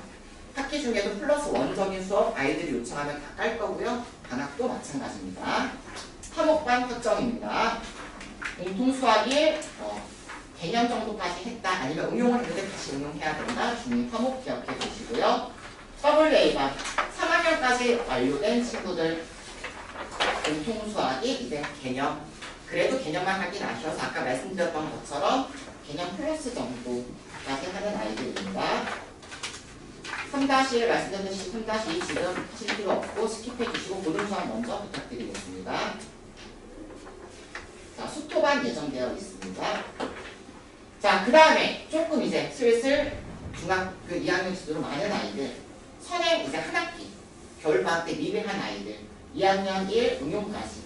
학기 중에도 플러스 1적인 수업 아이들이 요청하면 다 깔 거고요. 방학도 마찬가지입니다. 화목반 확정입니다. 공통수학이 개념 정도까지 했다. 아니면 응용을 했는데 다시 응용해야 된다. 중위 화목 기억해 주시고요. WA반 3학년까지 완료된 친구들 공통수학이 이제 개념. 그래도 개념만 하긴 아쉬워서 아까 말씀드렸던 것처럼 개념 플러스 정도까지 하는 아이들입니다. 3-1 말씀드렸듯이 3-2 지금 하실 필요 없고 스킵해 주시고 고등수학 먼저 부탁드리겠습니다. 자, 수토반 예정되어 있습니다. 자, 그 다음에 조금 이제 슬슬 중학교 2학년 수준으로 많은 아이들 선행 이제 한 학기 겨울방학 때 미리 한 아이들 2학년 1 응용까지.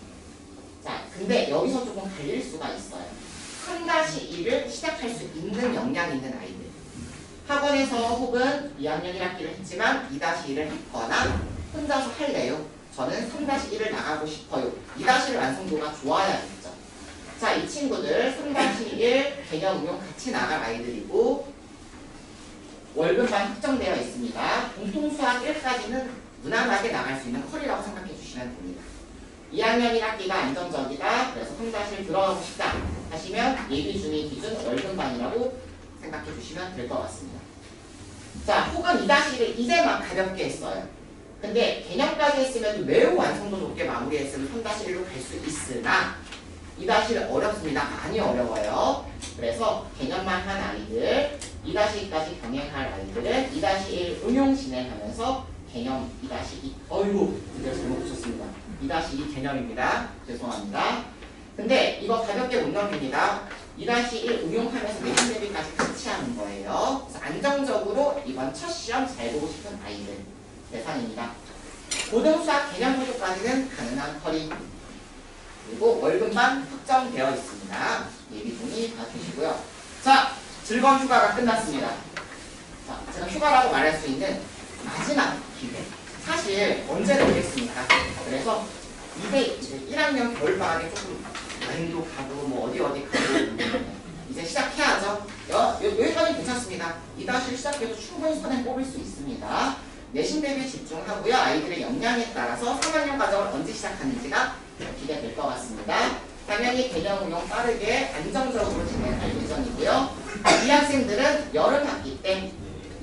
자, 근데 여기서 조금 갈릴 수가 있어요. 3-1을 시작할 수 있는 역량 있는 아이들. 학원에서 혹은 2학년 1학기를 했지만 2-1을 했거나 혼자서 할래요. 저는 3-1을 나가고 싶어요. 2-1 완성도가 좋아야겠죠. 자, 이 친구들 3-1 개념 응용 같이 나갈 아이들이고 월급만 확정되어 있습니다. 공통수학 1까지는 무난하게 나갈 수 있는 컬이라고 생각해 주시면 됩니다. 2학년 1학기가 안정적이다. 그래서 3-1 들어가고 싶다 하시면 예비 중위 기준 월급반이라고 생각해 주시면 될 것 같습니다. 자, 혹은 2-1을 이제 막 가볍게 했어요. 근데 개념까지 했으면 매우 완성도 높게 마무리했으면 3-1로 갈 수 있으나 2-1 어렵습니다. 많이 어려워요. 그래서 개념만 한 아이들 2-2까지 병행할 아이들은 2-1 응용 진행하면서 개념 2-2 어이구 이거 잘못 보셨습니다. 2-2 개념입니다. 죄송합니다. 근데 이거 가볍게 못 넘깁니다. 2-1 응용하면서 내신 대비까지 같이 하는 거예요. 그래서 안정적으로 이번 첫 시험 잘 보고 싶은 아이들 대상입니다. 고등수학 개념 부족까지는 가능한 컬이 그리고 월급만 확정되어 있습니다. 예비군이 봐주시고요. 자, 즐거운 휴가가 끝났습니다. 자, 제가 휴가라고 말할 수 있는 마지막 기회. 사실 언제 내겠습니까? 그래서 이제 1학년 겨울방학에 조금 여행도 가고 뭐 어디 가고 이제 시작해야죠. 여기까지는 괜찮습니다. 2-1 시작해도 충분히 선행 뽑을 수 있습니다. 내신 대비 집중하고요. 아이들의 역량에 따라서 3학년 과정을 언제 시작하는지가 기대될 것 같습니다. 당연히 개념 응용 빠르게 안정적으로 진행할 예정이고요. 이 학생들은 여름 학기 때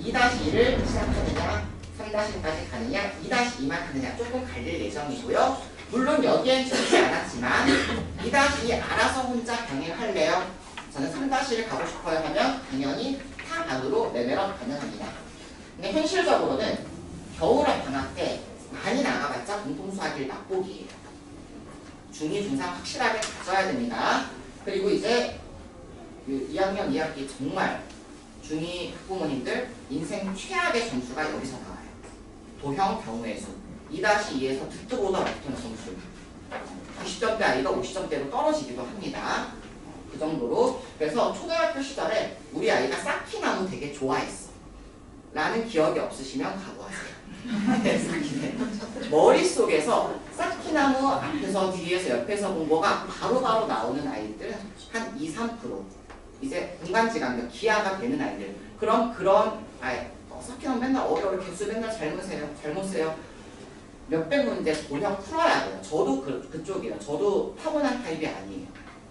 2-1을 시작하느냐 3-1까지 가느냐 2-2만 하느냐 조금 갈릴 예정이고요. 물론 여기엔 적지 않았지만 2-2 알아서 혼자 병행할래요. 저는 3-1을 가고 싶어요 하면 당연히 타 안으로 레벨업 가능합니다. 근데 현실적으로는 겨울학 방학 때 많이 나가봤자 공통수학일 맛보기예요. 중2, 중3 확실하게 가져야 됩니다. 그리고 이제 2학년 2학기 정말 중2 학부모님들 인생 최악의 점수가 여기서 나와요. 도형 경우의 수 2-2에서 듣보다 못하는 점수 90점대 아이가 50점대로 떨어지기도 합니다. 그 정도로. 그래서 초등학교 시절에 우리 아이가 쌓기나무 되게 좋아했어 라는 기억이 없으시면 각오하세요. 머릿속에서 쌓기나무 앞에서 뒤에서 옆에서 본 거가 바로바로 나오는 아이들은 한 2-3% 이제 공간지각력 기하가 되는 아이들. 그럼 그런 쌓기나무 맨날 어려워 개수 맨날 잘못 세요 몇백 문제 도형 풀어야 돼요. 저도 그쪽이에요. 저도 타고난 타입이 아니에요.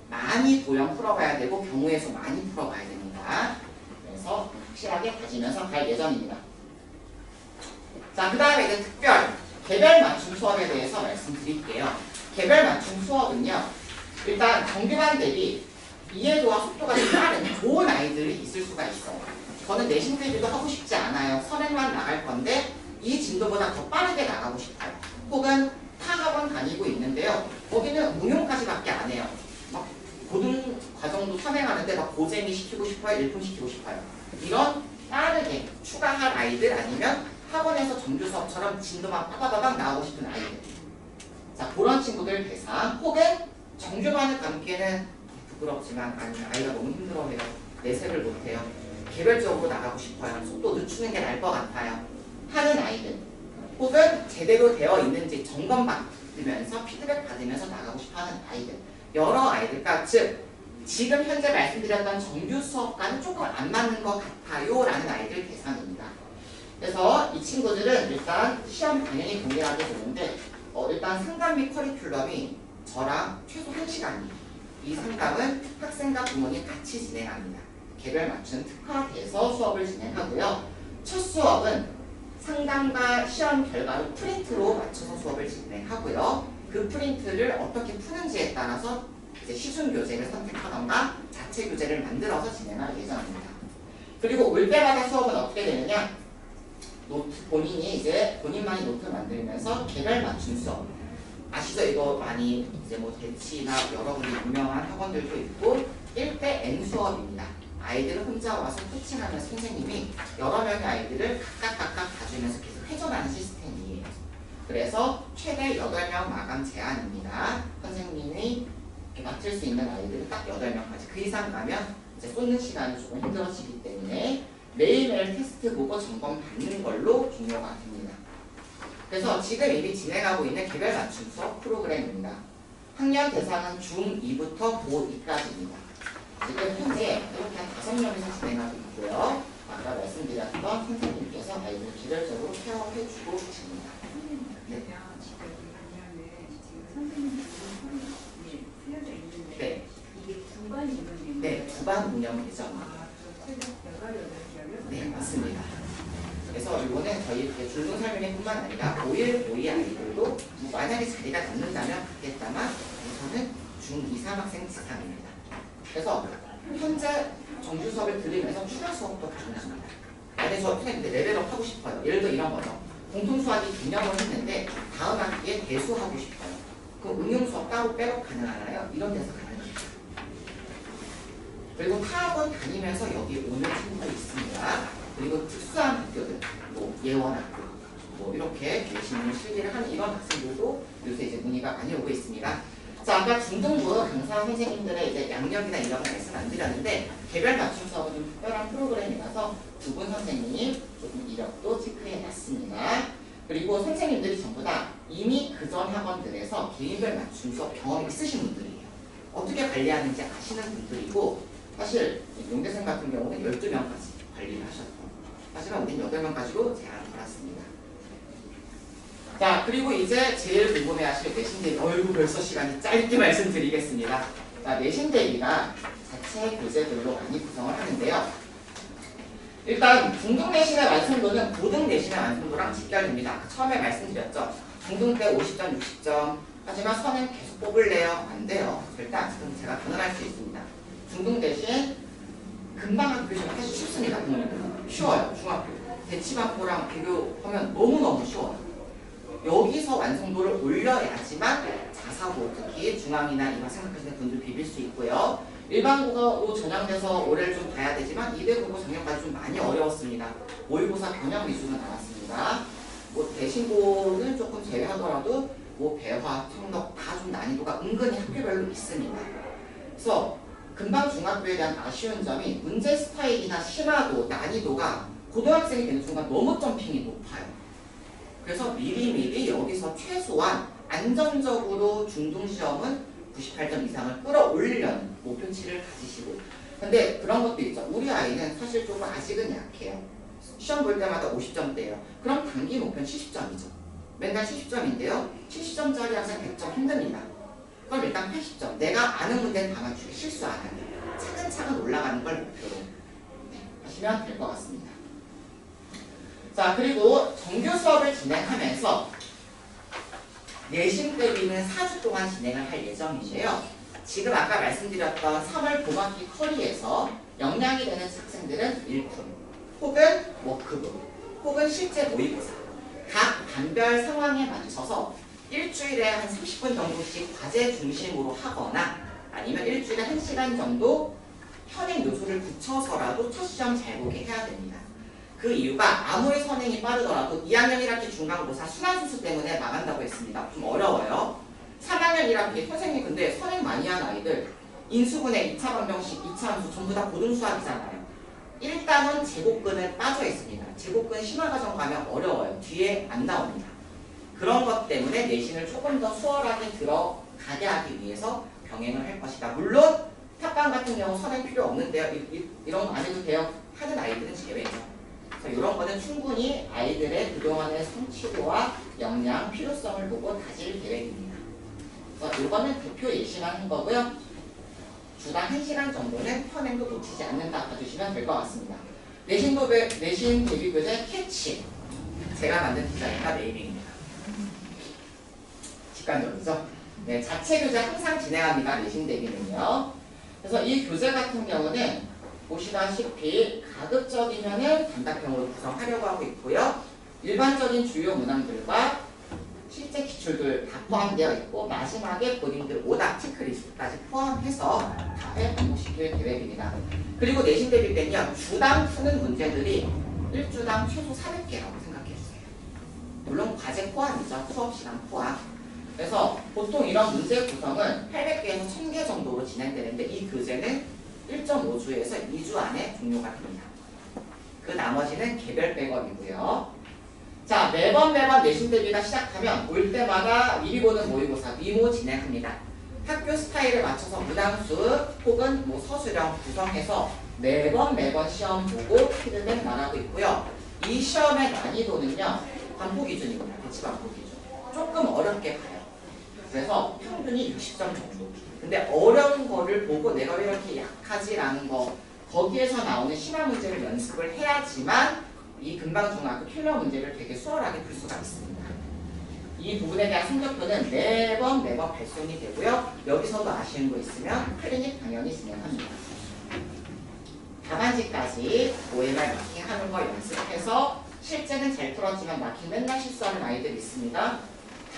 많이 도형 풀어가야 되고 경우의 수 많이 풀어가야 됩니다. 그래서 확실하게 가지면서 갈 예정입니다. 자, 그 다음에 이제 특별 개별 맞춤 수업에 대해서 말씀드릴게요. 개별 맞춤 수업은요. 일단 정규반 대비 이해도와 속도가 좀 빠른 좋은 아이들이 있을 수가 있어요. 저는 내신 대비도 하고 싶지 않아요. 선행만 나갈 건데 이 진도보다 더 빠르게 나가고 싶어요. 혹은 타학원 다니고 있는데요. 거기는 응용까지밖에 안 해요. 막 고등 과정도 선행하는데 막 고쟁이 시키고 싶어요. 일품 시키고 싶어요. 이런 빠르게 추가할 아이들 아니면 학원에서 정규 수업처럼 진도만 빠바바박 나가고 싶은 아이들. 자, 그런 친구들 대상 혹은 정규반을 감기에는 부끄럽지만 아니면 아이가 너무 힘들어해요. 내색을 못해요. 개별적으로 나가고 싶어요. 속도 늦추는 게 나을 것 같아요. 하는 아이들 혹은 제대로 되어 있는지 점검받으면서 피드백 받으면서 나가고 싶어하는 아이들 여러 아이들, 그러니까 즉 지금 현재 말씀드렸던 정규 수업과는 조금 안 맞는 것 같아요 라는 아이들 대상입니다. 그래서 이 친구들은 일단 시험 당연히 동일하게 보는데 일단 상담 및 커리큘럼이 저랑 최소 1시간이에요. 이 상담은 학생과 부모님 같이 진행합니다. 개별 맞춤 특화돼서 수업을 진행하고요. 첫 수업은 상담과 시험 결과를 프린트로 맞춰서 수업을 진행하고요. 그 프린트를 어떻게 푸는지에 따라서 이제 시중 교재를 선택하던가 자체 교재를 만들어서 진행할 예정입니다. 그리고 올 때마다 수업은 어떻게 되느냐? 노트 본인이 이제 본인만이 노트를 만들면서 개별 맞춤 수업. 아시죠? 이거 많이 이제 뭐 대치나 여러 군데 유명한 학원들도 있고 1대 N 수업입니다. 아이들은 혼자 와서 코칭하면서 선생님이 여러 명의 아이들을 각각 봐주면서 계속 회전하는 시스템이에요. 그래서 최대 8명 마감 제한입니다. 선생님이 맡을 수 있는 아이들은 딱 8명까지. 그 이상 가면 이제 쏟는 시간이 조금 힘들어지기 때문에 매일매일 테스트 보고 점검 받는 걸로 종료가 됩니다. 그래서 지금 이미 진행하고 있는 개별 맞춤 수업 프로그램입니다. 학년 대상은 중2부터 고2까지입니다. 지금 현재 이렇게 한 5명이서 진행하고 있고요. 아까 말씀드렸던 선생님께서 아이들 개별적으로 케어해주고 계십니다. 네. 지금 선생님 쓰여져 있는데 네. 이게 두반 운영되는 네, 두반 운영 예정입니다. 네, 맞습니다. 그래서 이거는 저희 이렇게 줄눈 설명회뿐만 아니라 5일, 5위 아이들도 뭐 만약에 자리가 남는다면 받겠다만 우선은 중2, 3학생 지상입니다. 그래서 현재 정규 수업을 들으면서 추가 수업도 가능합니다. 만약에 저 선생님 레벨업 하고 싶어요. 예를 들어 이런 거죠. 공통 수학이 개념을 했는데 다음 학기에 대수하고 싶어요. 그럼 응용 수업 따로 빼고 가능하나요? 이런 데서 가능합니다. 그리고 타학원 다니면서 여기 오는 친구도 있습니다. 그리고 특수한 학교들, 뭐 예원학교, 뭐 이렇게 열심히 실기를 하는 이런 학생들도 요새 이제 문의가 많이 오고 있습니다. 자, 아까 중등부 강사 선생님들의 이제 양력이나 이런 거 말씀 안 드렸는데 개별 맞춤 수업은 좀 특별한 프로그램이라서 두 분 선생님 조금 이력도 체크해놨습니다. 그리고 선생님들이 전부 다 이미 그전 학원들에서 개인별 맞춤 수업 경험이 있으신 분들이에요. 어떻게 관리하는지 아시는 분들이고 사실 용대생 같은 경우는 12명까지 관리를 하셨고 하지만 우린 8명까지로 제한을 걸었습니다. 자, 그리고 이제 제일 궁금해하실 내신 대비 벌써 시간이 짧게 말씀드리겠습니다. 자, 내신 대비가 자체 교재들로 많이 구성을 하는데요. 일단 중등 내신의 완성도는 고등 내신의 완성도랑 직결됩니다. 처음에 말씀드렸죠. 중등 때 50점, 60점 하지만 선행 계속 뽑을래요? 안 돼요. 절대 안 쓰면 제가 변환할 수 있습니다. 중등 대신 금방 학교 시험 사실 쉽습니다. 쉬워요. 중학교 대치반고랑 비교하면 너무너무 쉬워요. 여기서 완성도를 올려야지만 자사고 특히 중앙이나 이만 생각하시는 분들 비빌 수 있고요. 일반국어로 전형돼서 올해를 좀 봐야 되지만 2대 국어 작년까지 좀 많이 어려웠습니다. 모의고사 변형 위주로 나왔습니다. 뭐 대신고는 조금 제외하더라도 뭐 배화, 성록 다 좀 난이도가 은근히 학교별로 있습니다. 그래서 금방 중학교에 대한 아쉬운 점이 문제 스타일이나 심화도, 난이도가 고등학생이 되는 순간 너무 점핑이 높아요. 그래서 미리미리 여기서 최소한 안정적으로 중등시험은 98점 이상을 끌어올리려는 목표치를 가지시고 근데 그런 것도 있죠. 우리 아이는 사실 조금 아직은 약해요. 시험 볼 때마다 50점대예요. 그럼 단기 목표는 70점이죠. 맨날 70점인데요. 70점짜리 학생 100점 힘듭니다. 그럼 일단 80점. 내가 아는 문제는 다 맞추기 실수 안 하고 차근차근 올라가는 걸 목표로 하시면 될 것 같습니다. 자, 그리고 정규 수업을 진행하면서 내신 대비는 4주 동안 진행을 할 예정인데요. 지금 아까 말씀드렸던 3월 봄학기 커리에서 역량이 되는 학생들은 일품, 혹은 워크북, 혹은 실제 모의고사 각 반별 상황에 맞춰서 일주일에 한 30분 정도씩 과제 중심으로 하거나 아니면 일주일에 1시간 정도 현행 요소를 붙여서라도 첫 시험 잘 보게 해야 됩니다. 그 이유가 아무리 선행이 빠르더라도 2학년 1학기 중간고사 순환수수 때문에 망한다고 했습니다. 좀 어려워요. 3학년 1학기 선생님 근데 선행 많이 한 아이들 인수분해 2차 방정식, 2차 함수 전부 다 고등수학이잖아요. 일단은 제곱근은 빠져 있습니다. 제곱근 심화과정 가면 어려워요. 뒤에 안 나옵니다. 그런 것 때문에 내신을 조금 더 수월하게 들어가게 하기 위해서 병행을 할 것이다. 물론 탑강 같은 경우 선행 필요 없는데요. 이런 거 안 해도 돼요. 하는 아이들은 제외죠. 그래서 이런 거는 충분히 아이들의 그동안의 성취도와 역량, 필요성을 보고 다질 계획입니다. 그래서 이거는 대표 예시만 한 거고요. 주당 1시간 정도는 현행도 놓치지 않는다 봐주시면 될 것 같습니다. 내신 대비 교재 캐치. 제가 만든 디자인과 네이밍입니다. 직관적이죠? 네, 자체 교재 항상 진행합니다. 내신 대비는요. 그래서 이 교재 같은 경우는 보시다시피 가급적이면은 단답형으로 구성하려고 하고 있고요. 일반적인 주요 문항들과 실제 기출들 다 포함되어 있고 마지막에 본인들 오답 체크리스트까지 포함해서 다 해보시길 계획입니다. 그리고 내신 대비 때는요. 주당 푸는 문제들이 1주당 최소 400개라고 생각해주세요. 물론 과제 포함이죠. 수업시간 포함. 그래서 보통 이런 문제 구성은 800개에서 1000개 정도로 진행되는데 이 교재는 1.5주에서 2주 안에 종료가 됩니다. 그 나머지는 개별 백업이고요. 자, 매번 내신 대비가 시작하면 올 때마다 미리 보는 모의고사 미모 진행합니다. 학교 스타일에 맞춰서 문항수 혹은 서술형 구성해서 매번 시험 보고 피드백 나가고 있고요. 이 시험의 난이도는요. 반포 기준입니다. 대치 반포 기준. 조금 어렵게 가요. 그래서 평균이 60점 정도. 근데 어려운 거를 보고 내가 왜 이렇게 약하지라는 거 거기에서 나오는 심화 문제를 연습을 해야지만 이 금방중학교 킬러 문제를 되게 수월하게 풀 수가 있습니다. 이 부분에 대한 성적표는 매번 발송이 되고요. 여기서도 아쉬운 거 있으면 클리닉 당연히 진행합니다. 답안지까지 OMR 마킹하는 거 연습해서 실제는 잘 풀었지만 마킹 맨날 실수하는 아이들이 있습니다.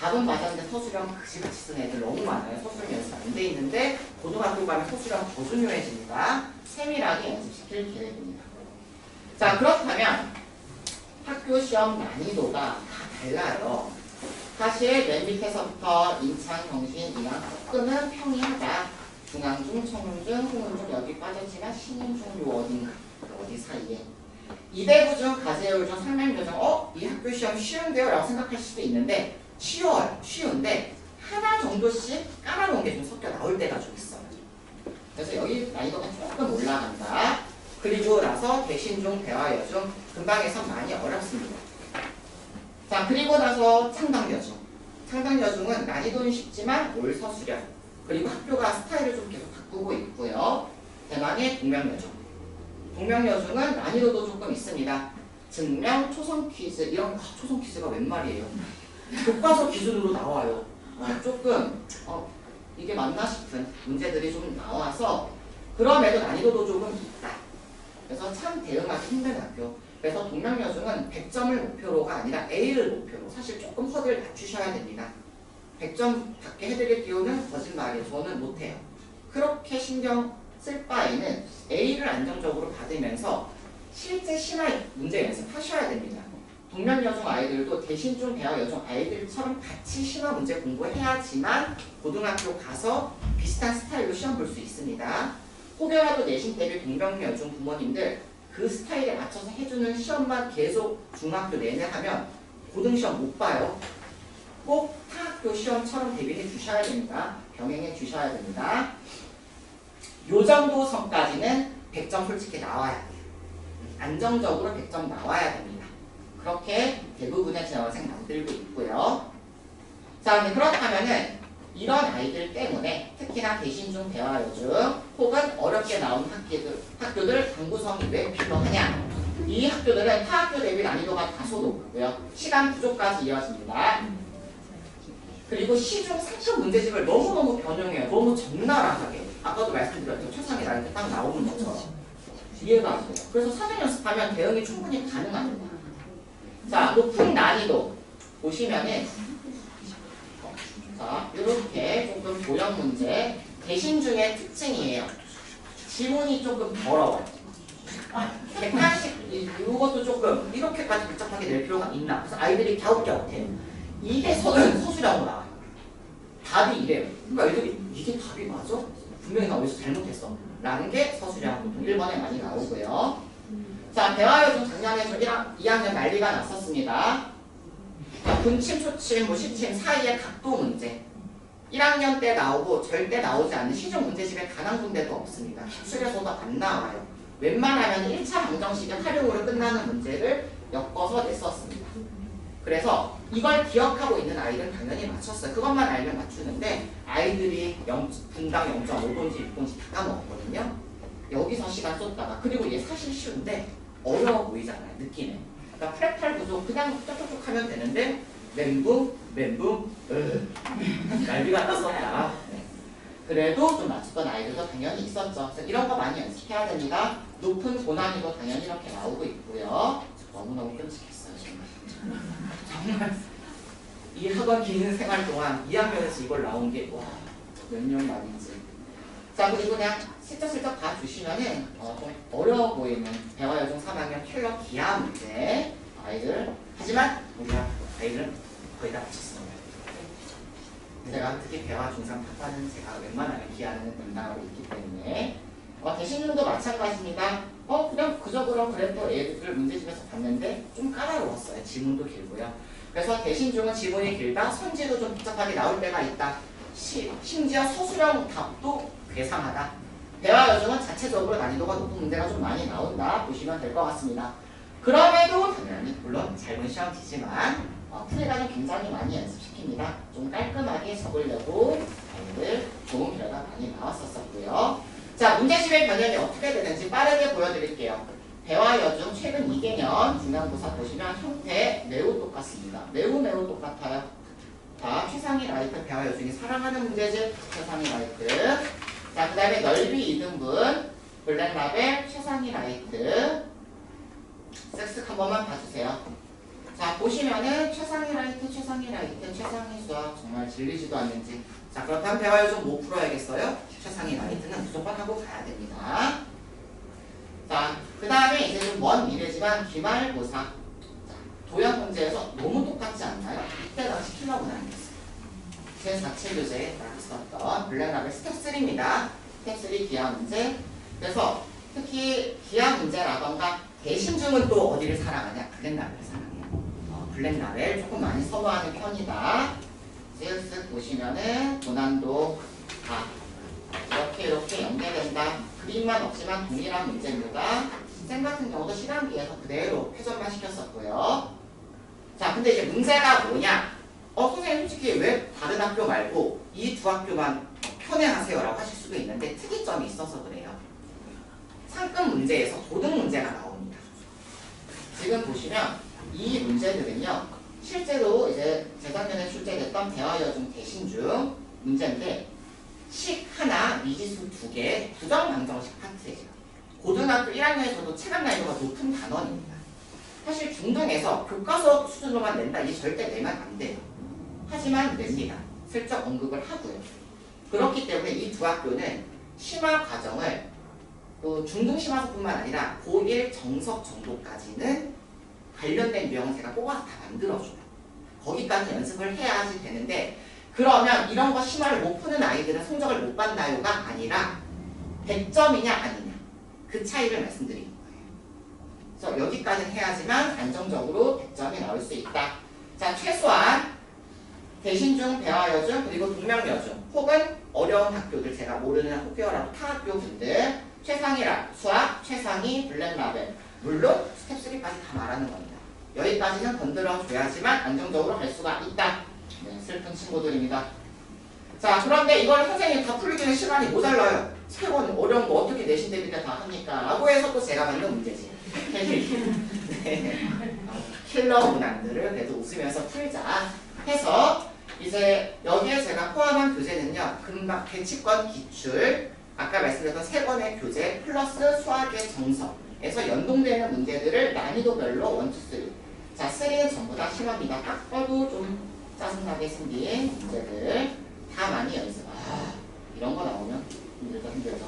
답은 맞았는데 서술형 그지같이 쓴 애들 너무 많아요. 서술형 연습 안 돼 있는데 고등학교 가면 서술형 더 중요해집니다. 세밀하게 연습시킬 계획입니다. 자, 그렇다면 학교 시험 난이도가 다 달라요. 사실 맨 밑에서부터 인창, 경신, 이항, 끄는 평이하다. 중앙중, 청운중, 홍운중 여기 빠졌지만 신인중 요 어딘가 어디 사이에 이대부중, 가세율중, 상명교중 이 학교 시험 쉬운데요? 라고 생각할 수도 있는데 쉬워요. 쉬운데 하나 정도씩 깔아놓은 게 좀 섞여 나올 때가 좀 있어요. 그래서 여기 난이도가 조금 올라간다. 그리고 나서 대신중, 대화여중, 금방에서 많이 어렵습니다. 자, 그리고 나서 창당여중. 창당여중은 난이도는 쉽지만 올 서술형. 그리고 학교가 스타일을 좀 계속 바꾸고 있고요. 대망의 동명여중. 동명여중은 난이도도 조금 있습니다. 증명, 초성 퀴즈, 이런 초성 퀴즈가 웬 말이에요. 교과서 기준으로 나와요. 조금 이게 맞나 싶은 문제들이 좀 나와서 그럼에도 난이도도 조금 있다. 그래서 참 대응하기 힘든 학교. 그래서 동명여중은 100점을 목표로가 아니라 A를 목표로 사실 조금 허들을 낮추셔야 됩니다. 100점 받게 해드릴 기호는 거짓말이에요. 저는 못해요. 그렇게 신경 쓸 바에는 A를 안정적으로 받으면서 실제 심화 문제 연습하셔야 됩니다. 동명여중 아이들도 대신중, 대화여중 아이들처럼 같이 심화 문제 공부해야지만 고등학교 가서 비슷한 스타일로 시험 볼 수 있습니다. 혹여라도 내신 대비 동명여중 부모님들 그 스타일에 맞춰서 해주는 시험만 계속 중학교 내내 하면 고등시험 못 봐요. 꼭 타학교 시험처럼 대비해 주셔야 됩니다. 병행해 주셔야 됩니다. 요 정도 선까지는 100점 솔직히 나와야 돼요. 안정적으로 100점 나와야 됩니다. 그렇게 대부분의 재원생 만들고 있고요. 자, 그렇다면은 이런 아이들 때문에 특히나 대신중, 대화여중 혹은 어렵게 나온 학교들 강구성이 왜 필요하냐? 이 학교들은 타 학교 대비 난이도가 다소 높고요. 시간 부족까지 이어집니다. 그리고 시중 상식 문제집을 너무너무 변형해요. 너무 적나라하게. 아까도 말씀드렸죠. 최상의 나한테 딱 나오는 것처럼. 이해가 안 돼요. 그래서 사전 연습하면 대응이 충분히 가능합니다. 자, 높은 난이도 보시면은 자, 이렇게 조금 도형 문제 대신 중에 특징이에요. 지문이 조금 더러워요. 객관식 이것도 조금 이렇게까지 복잡하게 낼 필요가 있나? 그래서 아이들이 갸웃갸웃해요. 이게 서술형으로 나와요. 답이 이래요. 그러니까 애들이 이게 답이 맞아? 분명히 나 어디서 잘못했어. 라는 게 서술형 보통 1번에 많이 나오고요. 자, 대화요즘 작년에 저 2학년 난리가 났었습니다. 자, 분침, 초침, 시침 사이의 각도 문제. 1학년 때 나오고 절대 나오지 않는 시중 문제집에 단 한 군데도 없습니다. 기출에서도 안 나와요. 웬만하면 1차 방정식의 활용으로 끝나는 문제를 엮어서 냈었습니다. 그래서 이걸 기억하고 있는 아이들은 당연히 맞췄어요. 그것만 알면 맞추는데 아이들이 분당 0.5돈지 6돈지 다 까먹었거든요. 여기서 시간 쏟다가 그리고 얘 사실 쉬운데 어려워 보이잖아요. 느낌에. 그러니까 프랙탈 구조 그냥 쭉쭉쭉 하면 되는데 멘붕 난리가 났었다. 네. 그래도 좀 맞췄던 아이들도 당연히 있었죠. 그래서 이런 거 많이 연습해야 됩니다. 높은 고난이도 당연히 이렇게 나오고 있고요. 너무너무 끔찍했어요. 정말 이 학원 긴 생활 동안 2학년에서 이걸 나온 게 와 몇 년 만인지. 자, 그리고 그냥 슬쩍슬쩍 봐주시면은 좀 어려워 보이는 대화요즘 3학년 킬러 기하 문제 아이들. 하지만 우리 아이들은 거의 다 맞췄습니다. 제가 특히 대화 중상 파파는 제가 웬만하면 기하는 담당하고 있기 때문에 대신중도 마찬가지입니다. 그냥 그저 그런 그래프 애들 문제집에서 봤는데 좀 까다로웠어요. 지문도 길고요. 그래서 대신중은 지문이 길다, 선지도 좀 복잡하게 나올 때가 있다. 심지어 서술형 답도 괴상하다. 대화요즘은 자체적으로 난이도가 높은 문제가 좀 많이 나온다. 보시면 될 것 같습니다. 그럼에도 당연히 물론 짧은 시험지지만 풀이가 굉장히 많이 연습시킵니다. 좀 깔끔하게 적으려고 아이들 좋은 결과 많이 나왔었고요. 자, 문제집의 변형이 어떻게 되는지 빠르게 보여드릴게요. 대화여중 최근 2개년 중간고사 보시면 형태 매우 똑같습니다. 매우 똑같아요. 자, 최상위 라이트 대화여중이 사랑하는 문제집 최상위 라이트. 자, 그 다음에 넓이 2등분 블랙라벨 최상위 라이트. 쓱쓱 한 번만 봐주세요. 자, 보시면은 최상위 라이트, 최상위 수학 정말 질리지도 않는지. 자, 그렇다면 대화요즘 뭐 풀어야겠어요? 최상위 라이트는 무조건 하고 가야 됩니다. 자, 그 다음에 이제 좀 먼 미래지만 기말고사. 자, 도형 문제에서 너무 똑같지 않나요? 이때 당시 킬러문 아니었어요. 제 자체 교재에 있었던 블랙라벨 스텝 3입니다. 스텝 3 기하 문제. 그래서 특히 기하 문제라던가 대신중은 또 어디를 사랑하냐? 블랙라벨을 사랑해요. 블랙라벨 조금 많이 선호하는 편이다. 쓱쓱 보시면은 고난도 다 이렇게 연계된다. 그림만 없지만 동일한 문제입니다. 쌤 같은 경우도 시간기에서 그대로 회전만 시켰었고요. 자, 근데 이제 문제가 뭐냐? 선생님 솔직히 왜 다른 학교 말고 이 두 학교만 편애하세요 라고 하실 수도 있는데 특이점이 있어서 그래요. 상급 문제에서 도등 문제가 나옵니다. 지금 보시면 이 문제들은요, 실제로 이제 재작년에 출제됐던 대화여중 대신중 문제인데 식 하나, 미지수 2개, 부정방정식 파트예요. 고등학교 1학년에서도 체감 난이도가 높은 단원입니다. 사실 중등에서 교과서 수준으로만 낸다, 이게 절대 내면 안 돼요. 하지만 냅니다. 슬쩍 언급을 하고요. 그렇기 때문에 이 두 학교는 심화 과정을 또 중등 심화서뿐만 아니라 고1 정석 정도까지는 관련된 유형을 제가 뽑아서 다 만들어줘요. 거기까지 연습을 해야지 되는데, 그러면 이런 거 심화를 못 푸는 아이들은 성적을 못 받나요가 아니라 100점이냐 아니냐 그 차이를 말씀드리는 거예요. 그래서 여기까지 해야지만 안정적으로 100점이 나올 수 있다. 자, 최소한 대신중, 대화여중, 그리고 동명여중 혹은 어려운 학교들, 제가 모르는 학교라도 타 학교분들 최상위 수학, 최상위 블랙라벨, 물론 스텝 3까지 다 말하는 겁니다. 여기까지는 건드려줘야지만 안정적으로 갈 수가 있다. 네, 슬픈 친구들입니다. 자, 그런데 이걸 선생님이 다 풀리기는 시간이 모자라요. 세 번 어려운 거 어떻게 내신 대비 다 합니까? 라고 해서 또 제가 만든 문제지. 네. 킬러 문항들을 그래도 웃으면서 풀자 해서 이제 이제 여기에 제가 포함한 교재는요. 금방 대치권 기출, 아까 말씀드렸던 3권의 교재 플러스 수학의 정석에서 연동되는 문제들을 난이도별로 1, 2, 3. 자, 3는 전부 다 실험이다. 딱 봐도 좀 짜증나게 생긴 문제들 다 많이 연습. 이런 거 나오면 힘들다.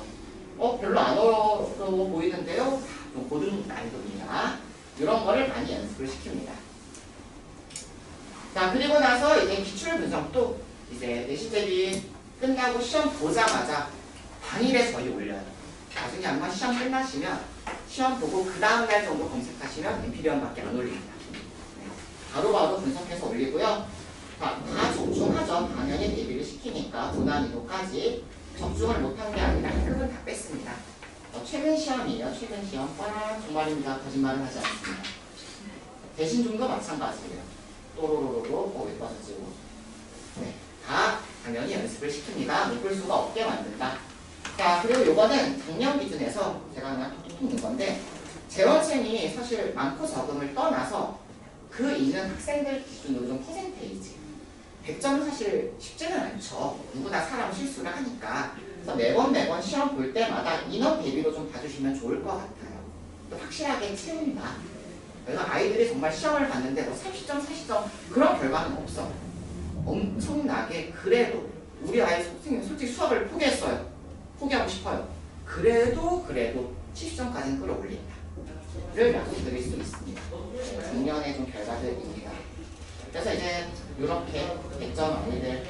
별로 안 어려워 보이는데요. 좀 고등 난이도입니다. 이런 거를 많이 연습을 시킵니다. 자, 그리고 나서 이제 기출 분석도 이제 내신 대비 끝나고 시험 보자마자 당일에 저희 올려요. 나중에 아마 시험 끝나시면 시험 보고 그 다음날 정도 검색하시면 엠피리언밖에 안 올립니다. 바로바로 분석해서 올리고요. 다 적중하죠. 당연히 대비를 시키니까 고난이도까지 적중을 못한 게 아니라 급은 다 뺐습니다. 최근 시험이에요. 최근 시험. 정말입니다. 거짓말은 하지 않습니다. 대신중도 마찬가지예요. 또로로로로 예뻐서 지고. 네, 다 당연히 연습을 시킵니다. 못 볼 수가 없게 만든다. 자, 그리고 요거는 작년 기준에서 제가 그냥 톡톡 놓은 건데 재원생이 사실 많고 적음을 떠나서 그 있는 학생들 기준으로 좀 퍼센테이지 100점은 사실 쉽지는 않죠. 누구나 사람 실수를 하니까. 그래서 매번 시험 볼 때마다 인원 대비로 좀 봐주시면 좋을 것 같아요. 또 확실하게 채운다. 그래서 아이들이 정말 시험을 봤는데 뭐 30점, 40점 그런 결과는 없어. 엄청나게 그래도 우리 아이 선생님 솔직히 수학을 포기했어요. 포기하고 싶어요. 그래도 70점까지는 끌어올린다. 를 약속드릴 수 있습니다. 작년의 좀 결과들입니다. 그래서 이제 이렇게 100점 아이들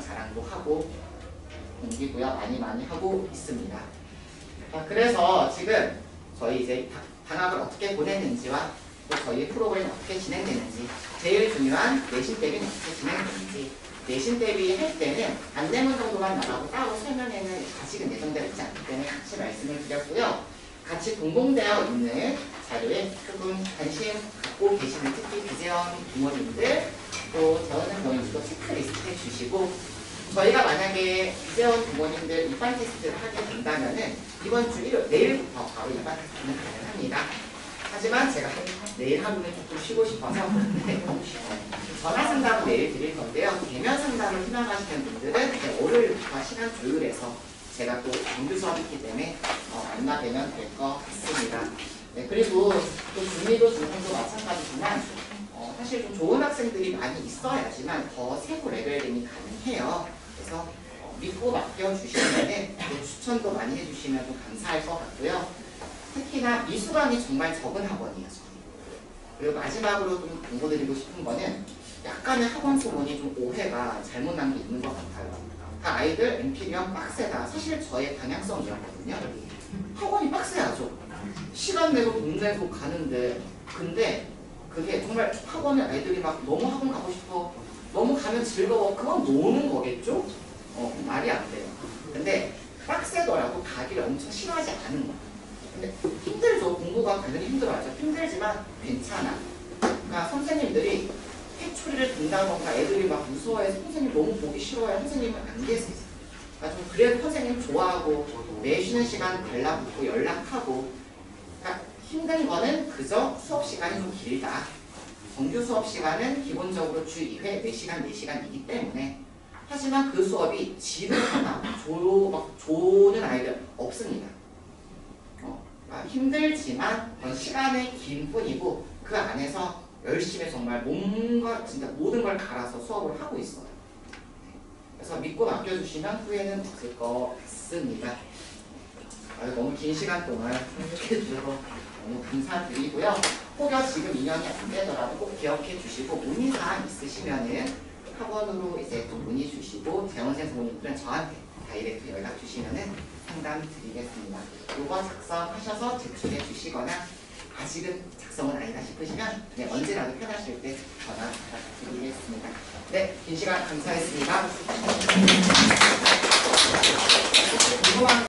자랑도 하고 동기부여 많이 하고 있습니다. 자, 그래서 지금 저희 이제 방학을 어떻게 보냈는지와 또 저희 프로그램이 어떻게 진행되는지 제일 중요한 내신 대비는 어떻게 진행되는지 내신 대비 할 때는 안내문 정도만 나가고 따로 설명에는 아직은 예정되어 있지 않기 때문에 같이 말씀을 드렸고요. 같이 공공되어 있는 자료에 조금 관심 갖고 계시는 특히 비재원 부모님들 또 재원생 부모님들도 체크리스트 해주시고 저희가 만약에 비재원 부모님들 입반 테스트를 하게 된다면은 이번 주 내일부터 바로 입반 테스트는 가능합니다. 하지만 제가 내일 하루는 조금 쉬고 싶어서 전화 상담을 내일 드릴 건데요. 대면 상담을 희망하시는 분들은 이제 월요일부터 시간 조율해서 제가 또 정규 수업이 있기 때문에 만나뵈면 될 것 같습니다. 네, 그리고 또 중미도 중상도 마찬가지지만 사실 좀 좋은 학생들이 많이 있어야지만 더 세부 레벨링이 가능해요. 그래서 믿고 맡겨주시면 추천도 많이 해주시면 좀 감사할 것 같고요. 특히나 미술관이 정말 적은 학원이에요. 그리고 마지막으로 좀 공고드리고 싶은 거는 약간의 학원 소문이 좀 오해가 잘못 난 게 있는 것 같아요. 다 아이들 엠피리언 빡세다. 사실 저의 방향성이었거든요. 학원이 빡세하죠. 시간 내고 돈 내고 가는데 근데 그게 정말 학원에 아이들이 막 너무 학원 가고 싶어 너무 가면 즐거워 그건 노는 거겠죠? 말이 안 돼요. 근데 빡세더라도 가기를 엄청 싫어하지 않은 거야. 근데 힘들죠. 공부가 당연히 힘들어하죠. 힘들지만 괜찮아. 그러니까 선생님들이 회초리를 든다던가 애들이 막 무서워해서 선생님 너무 보기 싫어요. 선생님은 안 계세요. 그러니까 좀 그래도 선생님 좋아하고 매 쉬는 시간 달라붙고 연락하고 그러니까 힘든 거는 그저 수업 시간이 좀 길다. 정규 수업 시간은 기본적으로 주 2회 4시간이기 때문에 하지만 그 수업이 지루하다, 조는 아이들 없습니다. 힘들지만 시간의 긴 뿐이고 그 안에서 열심히 정말 뭔가 진짜 모든 걸 갈아서 수업을 하고 있어요. 그래서 믿고 맡겨주시면 후회는 없을 것 같습니다. 너무 긴 시간 동안 참여해 주셔서 너무 감사드리고요. 혹여 지금 인연이 안 되더라도 꼭 기억해 주시고 문의사항 있으시면은 학원으로 이제 또 문의 주시고 재원생 부모님들은 저한테 다이렉트 연락 주시면은 상담 드리겠습니다. 요거 작성하셔서 제출해 주시거나 아직은 작성은 아니다 싶으시면 언제라도 편하실 때 전화 드리겠습니다. 네, 긴 시간 감사했습니다.